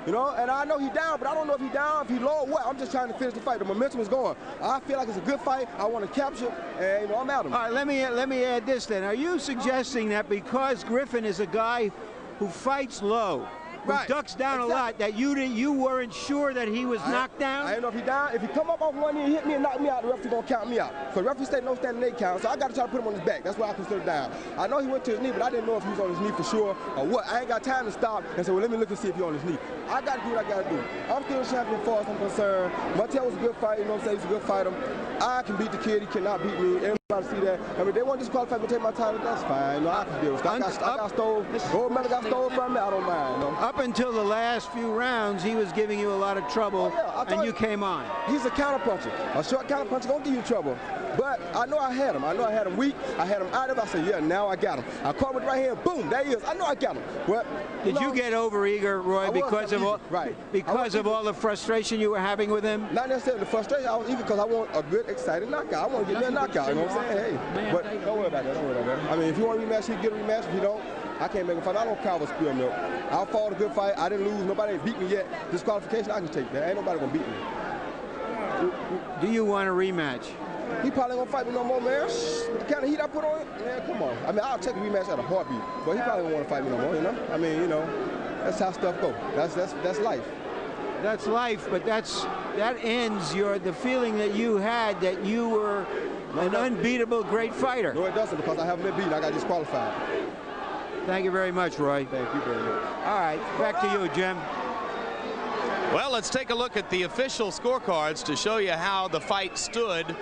You know, and I know he's down, but I don't know if he's down, if he's low or what. I'm just trying to finish the fight. The momentum is going. I feel like it's a good fight. I want to capture, and, you know, I'm at him. All right, let me add this then. Are you suggesting that because Griffin is a guy who fights low, who ducks down a lot, that you weren't sure that he was knocked down? I didn't know if he down. If he come up off one knee and hit me and knock me out, the referee gonna count me out. So the referee said no standing 8 count, so I got to try to put him on his back. That's what I consider down. I know he went to his knee, but I didn't know if he was on his knee for sure or what. I ain't got time to stop and say, well, let me look and see if he's on his knee. I got to do what I got to do. I'm still champion as far as I'm concerned. Montell was a good fight, you know what I'm saying? He's a good fighter. I can beat the kid. He cannot beat me. Everybody see that. I mean, they want to disqualify me to take my title. That's fine. You know, I can deal with it. I got stole. Gold medal got stolen from me. I don't mind. You know? Up until the last few rounds, he was giving you a lot of trouble, and you came on. He's a counterpuncher. A short counterpuncher gonna give you trouble. But I know I had him. I know I had him weak. I had him out of it. I said, yeah, now I got him. I caught him with the right hand. Boom, there he is. I know I got him. Well, Did you get overeager, Roy, because of all the frustration you were having with him? Not necessarily the frustration. I was eager because I want a good, exciting knockout. I want to get me a knockout. You know what I'm saying? Hey, but don't worry about that. Don't worry about that. I mean, if you want a rematch, you can get a rematch. If you don't, I can't make a fight. I don't cover spill milk. I'll fought a good fight. I didn't lose. Nobody ain't beat me yet. Disqualification, I can take that. Ain't nobody gonna beat me. Do you want a rematch? He probably gonna fight me no more, man. With the kind of heat I put on it, man, come on. I mean, I'll take a rematch at a heartbeat, but he probably won't want to fight me no more, you know? I mean, you know, that's how stuff go. That's life. That's life, but that ends the feeling that you had that you were an unbeatable great fighter. No, it doesn't, because I haven't been beaten. I got disqualified. Thank you very much, Roy. Thank you very much. All right, back to you, Jim. Well, let's take a look at the official scorecards to show you how the fight stood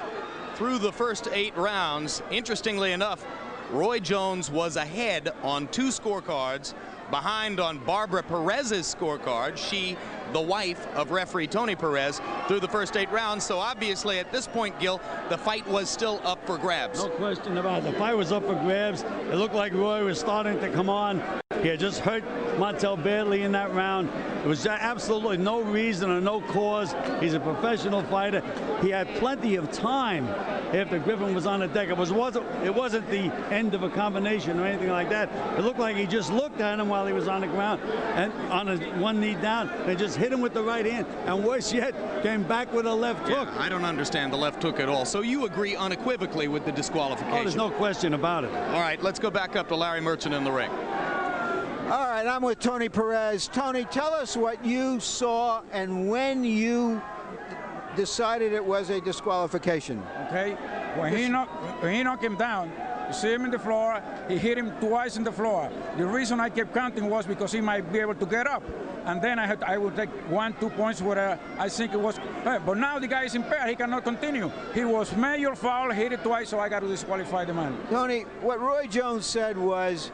through the first 8 rounds. Interestingly enough, Roy Jones was ahead on 2 scorecards, behind on Barbara Perez's scorecard. She, the wife of referee Tony Perez, through the first 8 rounds. So obviously at this point, Gil, the fight was still up for grabs. No question about it. The fight was up for grabs. It looked like Roy was starting to come on. He had just hurt Montell badly in that round. There was absolutely no reason or no cause. He's a professional fighter. He had plenty of time after Griffin was on the deck. It wasn't the end of a combination or anything like that. It looked like he just looked at him while he was on the ground and on his one knee down and just hit him with the right hand. And worse yet, came back with a left hook. I don't understand the left hook at all. So you agree unequivocally with the disqualification? Oh, there's no question about it. All right, let's go back up to Larry Merchant in the ring. All right, I'm with Tony Perez. Tony, tell us what you saw and when you decided it was a disqualification. Okay, when he knocked him down, you see him in the floor, he hit him twice in the floor. The reason I kept counting was because he might be able to get up. And then I would take 1-2 points where I think it was, but now the guy is impaired, he cannot continue. He was major foul, hit it twice, so I got to disqualify the man. Tony, what Roy Jones said was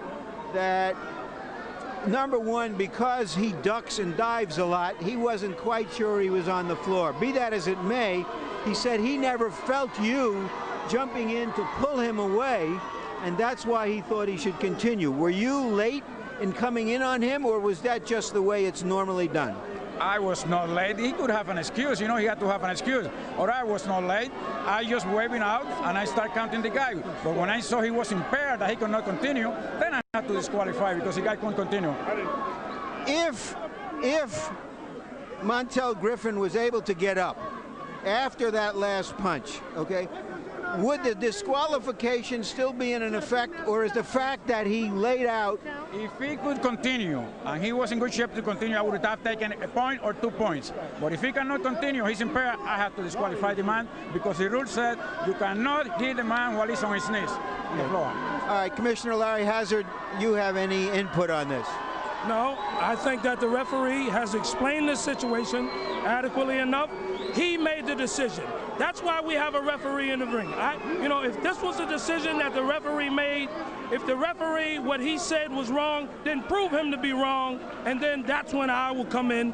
that number one, because he ducks and dives a lot, he wasn't quite sure he was on the floor. Be that as it may, he said he never felt you jumping in to pull him away, and that's why he thought he should continue. Were you late in coming in on him, or was that just the way it's normally done? I was not late. He could have an excuse, you know, he had to have an excuse. Or I was not late. I just waving out and I start counting the guy. But when I saw he was impaired, that he could not continue, then I had to disqualify because the guy couldn't continue. If Montell Griffin was able to get up after that last punch, okay, would the disqualification still be in effect, or is the fact that he laid out? If he could continue and he was in good shape to continue, I would have taken a point or 2 points. But if he cannot continue, he's impaired, I have to disqualify the man because the rule said you cannot hit the man while he's on his knees on the floor. All right, Commissioner Larry Hazard, you have any input on this? No, I think that the referee has explained the situation adequately enough. He made the decision. That's why we have a referee in the ring. You know, if this was a decision that the referee made, if the referee, what he said was wrong, then prove him to be wrong, and then that's when I will come in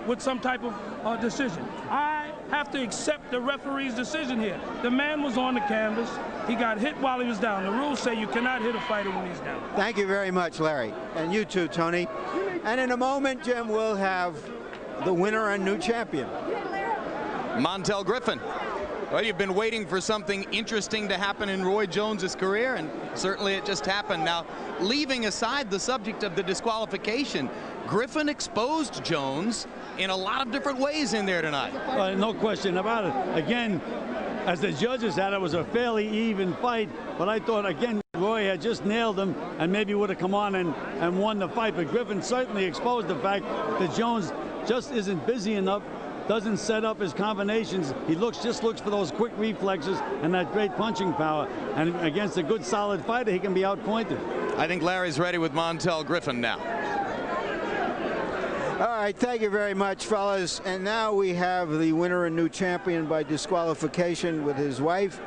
with some type of decision. I have to accept the referee's decision here. The man was on the canvas. He got hit while he was down. The rules say you cannot hit a fighter when he's down. Thank you very much, Larry. And you too, Tony. And in a moment, Jim, we'll have the winner and new champion. Montell Griffin. Well, you've been waiting for something interesting to happen in Roy Jones's career, and certainly it just happened. Now, leaving aside the subject of the disqualification, Griffin exposed Jones in a lot of different ways in there tonight. No question about it. Again, as the judges said, it was a fairly even fight, but I thought, again, Roy had just nailed him and maybe would have come on and won the fight, but Griffin certainly exposed the fact that Jones just isn't busy enough, doesn't set up his combinations. He just looks for those quick reflexes and that great punching power. And against a good, solid fighter, he can be outpointed. I think Larry's ready with Montell Griffin now. All right, thank you very much, fellas. And now we have the winner and new champion by disqualification with his wife.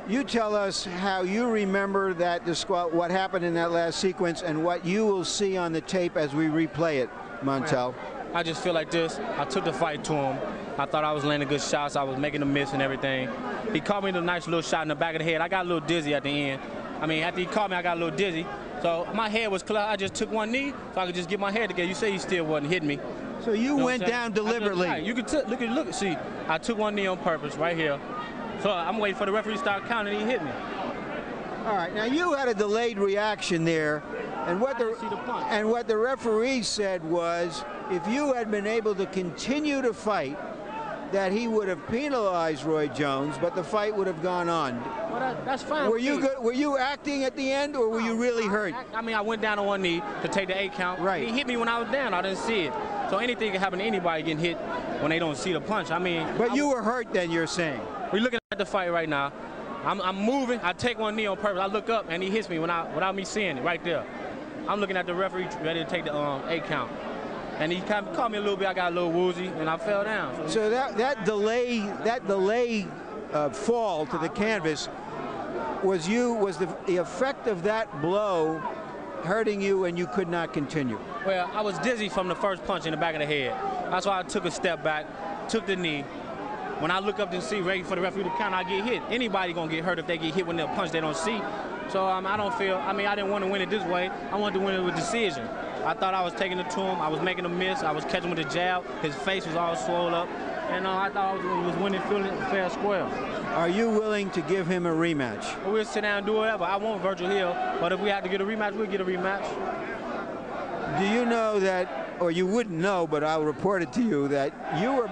You tell us how you remember that what happened in that last sequence and what you will see on the tape as we replay it, Montell. I just feel like this. I took the fight to him. I thought I was landing good shots. I was making a miss and everything. He caught me with a nice little shot in the back of the head. I got a little dizzy at the end. I mean, after he caught me, I got a little dizzy. So my head was clear. I just took one knee so I could just get my head together. You say he still wasn't hitting me. So you went down deliberately. Right. You could look. See, I took one knee on purpose right here. So I'm waiting for the referee to start counting, and he hit me. All right. Now you had a delayed reaction there, and what the referee said was, if you had been able to continue to fight, that he would have penalized Roy Jones, but the fight would have gone on. Well, that's fine. Were you good? Were you acting at the end, or were you really hurt? I mean, I went down on one knee to take the 8 count. Right. He hit me when I was down. I didn't see it. So anything can happen to anybody getting hit when they don't see the punch. I mean. But you were hurt then, you're saying? We're looking at the fight right now. I'm moving. I take one knee on purpose. I look up and he hits me without me seeing it right there. I'm looking at the referee ready to take the 8 count. And he kind of caught me a little bit. I got a little woozy, and I fell down. So that delay fall to the canvas was the effect of that blow hurting you, and you could not continue? Well, I was dizzy from the first punch in the back of the head. That's why I took a step back, took the knee. When I look up to see, ready for the referee to count, I get hit. Anybody gonna get hurt if they get hit when they punch they don't see. So I don't feel. I mean, I didn't want to win it this way. I wanted to win it with decision. I thought I was taking it to him. I was making a miss. I was catching with a jab. His face was all swollen up. And I thought I was winning fair square. Are you willing to give him a rematch? Well, we'll sit down and do whatever. I want Virgil Hill, but if we have to get a rematch, we'll get a rematch. Do you know that, or you wouldn't know, but I'll report it to you, that you were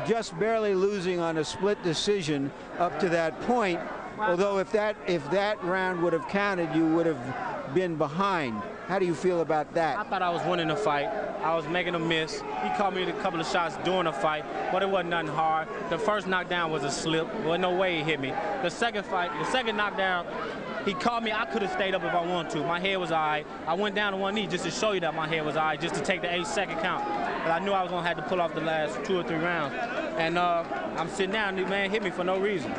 just barely losing on a split decision up to that point, although if that round would have counted, you would have been behind. How do you feel about that? I thought I was winning the fight. I was making a miss. He caught me with a couple of shots during the fight, but it wasn't nothing hard. The first knockdown was a slip. There was no way he hit me. The second knockdown, he caught me. I could have stayed up if I wanted to. My head was all right. I went down on one knee just to show you that my head was all right, just to take the 8-second count. But I knew I was going to have to pull off the last 2 or 3 rounds. And I'm sitting down, and the man hit me for no reason. You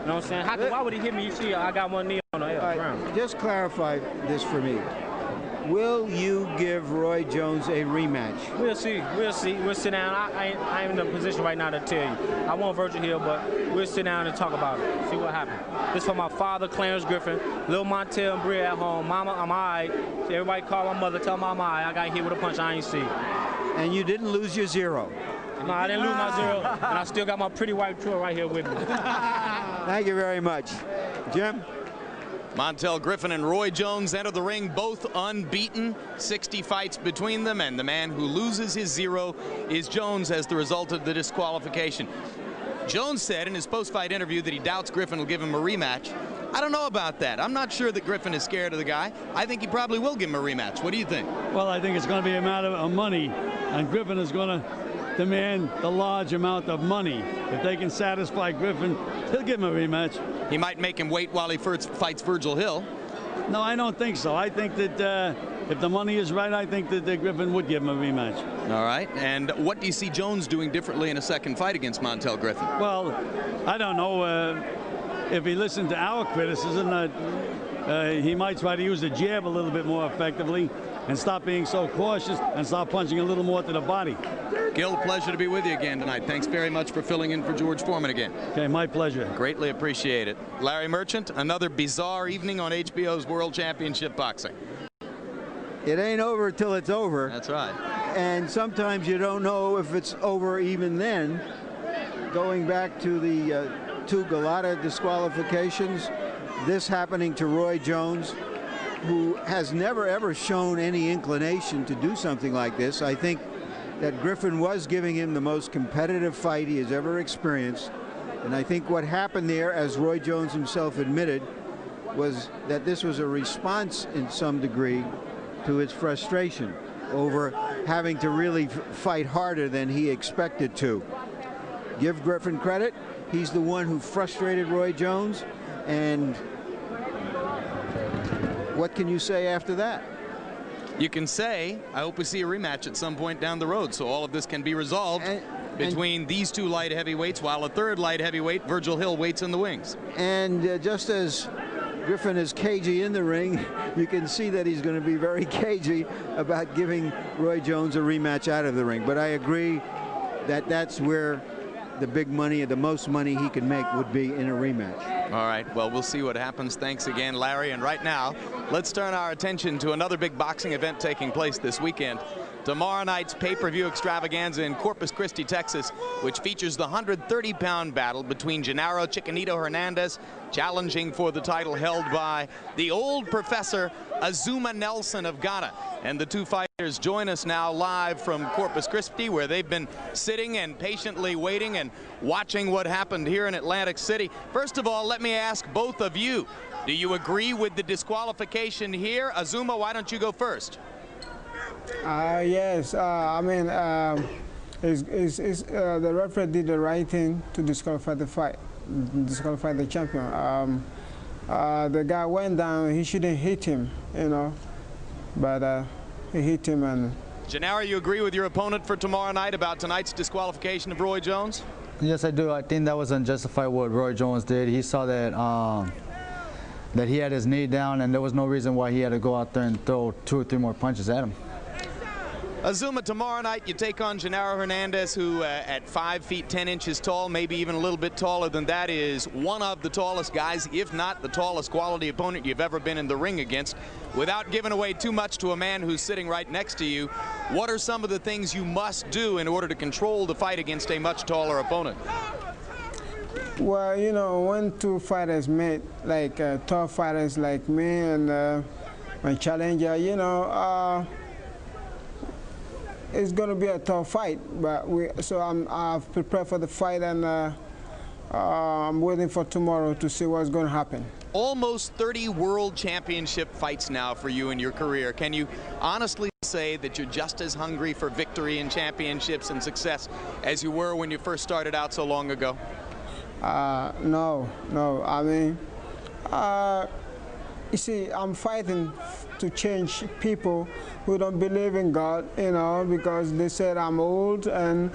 know what I'm saying? Why would he hit me? You see, I got one knee on the ground. Just clarify this for me. will you give Roy Jones a rematch? We'll see. We'll see. We'll sit down. I ain't in a position right now to tell you. I want Virgil Hill, but we'll sit down and talk about it. See what happens. This for my father, Clarence Griffin, Lil Montell and Bria at home. Mama, I'm all right. Everybody call my mother, tell Mama I got hit with a punch I ain't see. And you didn't lose your 0. No, I didn't lose my 0, and I still got my pretty white tour right here with me. Thank you very much. Jim? Montell Griffin and Roy Jones enter the ring, both unbeaten, 60 fights between them, and the man who loses his 0 is Jones as the result of the disqualification. Jones said in his post-fight interview that he doubts Griffin will give him a rematch. I don't know about that. I'm not sure that Griffin is scared of the guy. I think he probably will give him a rematch. What do you think? Well, I think it's going to be a matter of money, and Griffin is going to demand the large amount of money. If they can satisfy Griffin, he'll give him a rematch. He might make him wait while he first fights Virgil Hill. No, I don't think so. I think that if the money is right, I think that Griffin would give him a rematch. All right. And what do you see Jones doing differently in a second fight against Montell Griffin? Well, I don't know. If he listened to our criticism, he might try to use the jab a little bit more effectively and stop being so cautious and start punching a little more to the body. Gil, pleasure to be with you again tonight. Thanks very much for filling in for George Foreman again. Okay, my pleasure. Greatly appreciate it. Larry Merchant, another bizarre evening on HBO's World Championship Boxing. It ain't over till it's over. That's right. And sometimes you don't know if it's over even then. Going back to the 2 Galata disqualifications, this happening to Roy Jones, who has never ever shown any inclination to do something like this. I think that Griffin was giving him the most competitive fight he has ever experienced. And I think what happened there, as Roy Jones himself admitted, was that this was a response in some degree to his frustration over having to really fight harder than he expected to. Give Griffin credit. He's the one who frustrated Roy Jones. And what can you say after that? You can say, I hope we see a rematch at some point down the road, so all of this can be resolved between these 2 light heavyweights, while a 3rd light heavyweight, Virgil Hill, waits in the wings. And just as Griffin is cagey in the ring, you can see that he's going to be very cagey about giving Roy Jones a rematch out of the ring. But I agree that that's where the big money, the most money he can make would be in a rematch. All right, well, we'll see what happens. Thanks again, Larry. And right now, let's turn our attention to another big boxing event taking place this weekend. Tomorrow night's pay-per-view extravaganza in Corpus Christi, Texas, which features the 130-pound battle between Gennaro Chiquinito Hernandez, challenging for the title held by the old professor Azuma Nelson of Ghana. And the 2 fighters join us now live from Corpus Christi, where they've been sitting and patiently waiting and watching what happened here in Atlantic City. First of all, let me ask both of you, do you agree with the disqualification here? Azuma, why don't you go first? Yes, I mean, the referee did the right thing to disqualify the fight, disqualify the champion. The guy went down, he shouldn't hit him, you know, but he hit him. And Gennaro, you agree with your opponent for tomorrow night about tonight's disqualification of Roy Jones? Yes, I do. I think that was unjustified what Roy Jones did. He saw that that he had his knee down, and there was no reason why he had to go out there and throw 2 or 3 more punches at him. Azuma, tomorrow night you take on Gennaro Hernandez, who at 5 feet 10 inches tall, maybe even a little bit taller than that, is one of the tallest guys, if not the tallest quality opponent you've ever been in the ring against. Without giving away too much to a man who's sitting right next to you, what are some of the things you must do in order to control the fight against a much taller opponent? Well, you know, when 2 fighters meet, like tall fighters like me and my challenger, you know, it's going to be a tough fight, but I've prepared for the fight, and I'm waiting for tomorrow to see what's going to happen. Almost 30 world championship fights now for you in your career. Can you honestly say that you're just as hungry for victory and championships and success as you were when you first started out so long ago? No. I mean, you see, I'm fighting to change people who don't believe in God, you know, because they said I'm old, and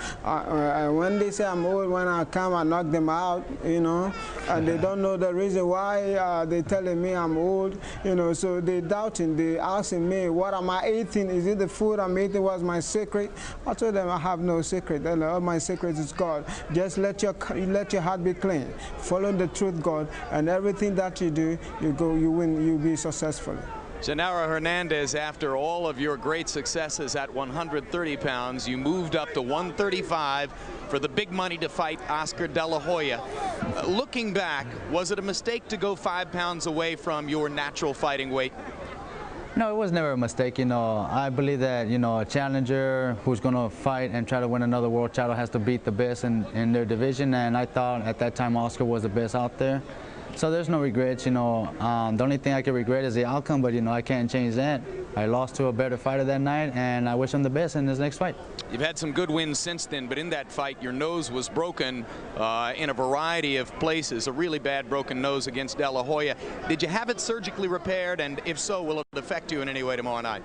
when they say I'm old, when I come, I knock them out, you know, and they don't know the reason why they're telling me I'm old, you know, so they doubting, they asking me, what am I eating? Is it the food I'm eating? What's my secret? I told them I have no secret. All my secret is God. Just let your heart be clean. Follow the truth, God, and everything that you do, you win, you be successful. Genaro Hernandez, after all of your great successes at 130 pounds, you moved up to 135 for the big money to fight Oscar De La Hoya. Looking back, was it a mistake to go 5 pounds away from your natural fighting weight? No, it was never a mistake. You know, I believe that, you know, a challenger who's going to fight and try to win another world title has to beat the best in their division, and I thought at that time Oscar was the best out there. So there's no regrets, you know. The only thing I can regret is the outcome, but, you know, I can't change that. I lost to a better fighter that night, and I wish him the best in his next fight. You've had some good wins since then, but in that fight, your nose was broken in a variety of places, a really bad broken nose against De La Hoya. Did you have it surgically repaired, and if so, will it affect you in any way tomorrow night?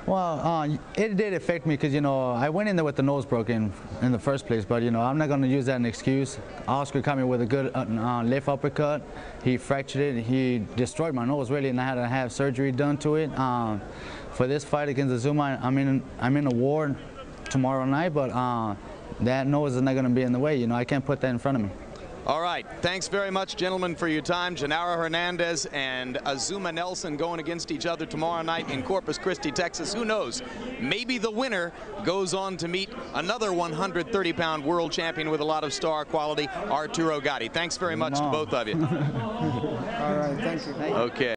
Well, it did affect me because, you know, I went in there with the nose broken in the first place, but, you know, I'm not going to use that as an excuse. Oscar caught me with a good left uppercut. He fractured it. He destroyed my nose, really, and I had to have surgery done to it. For this fight against Azuma, I'm in a ward tomorrow night, but that nose is not going to be in the way. You know, I can't put that in front of me. All right. Thanks very much, gentlemen, for your time. Genaro Hernandez and Azuma Nelson going against each other tomorrow night in Corpus Christi, Texas. Who knows? Maybe the winner goes on to meet another 130-pound world champion with a lot of star quality, Arturo Gatti. Thanks very much to both of you. All right. Thank you. Okay.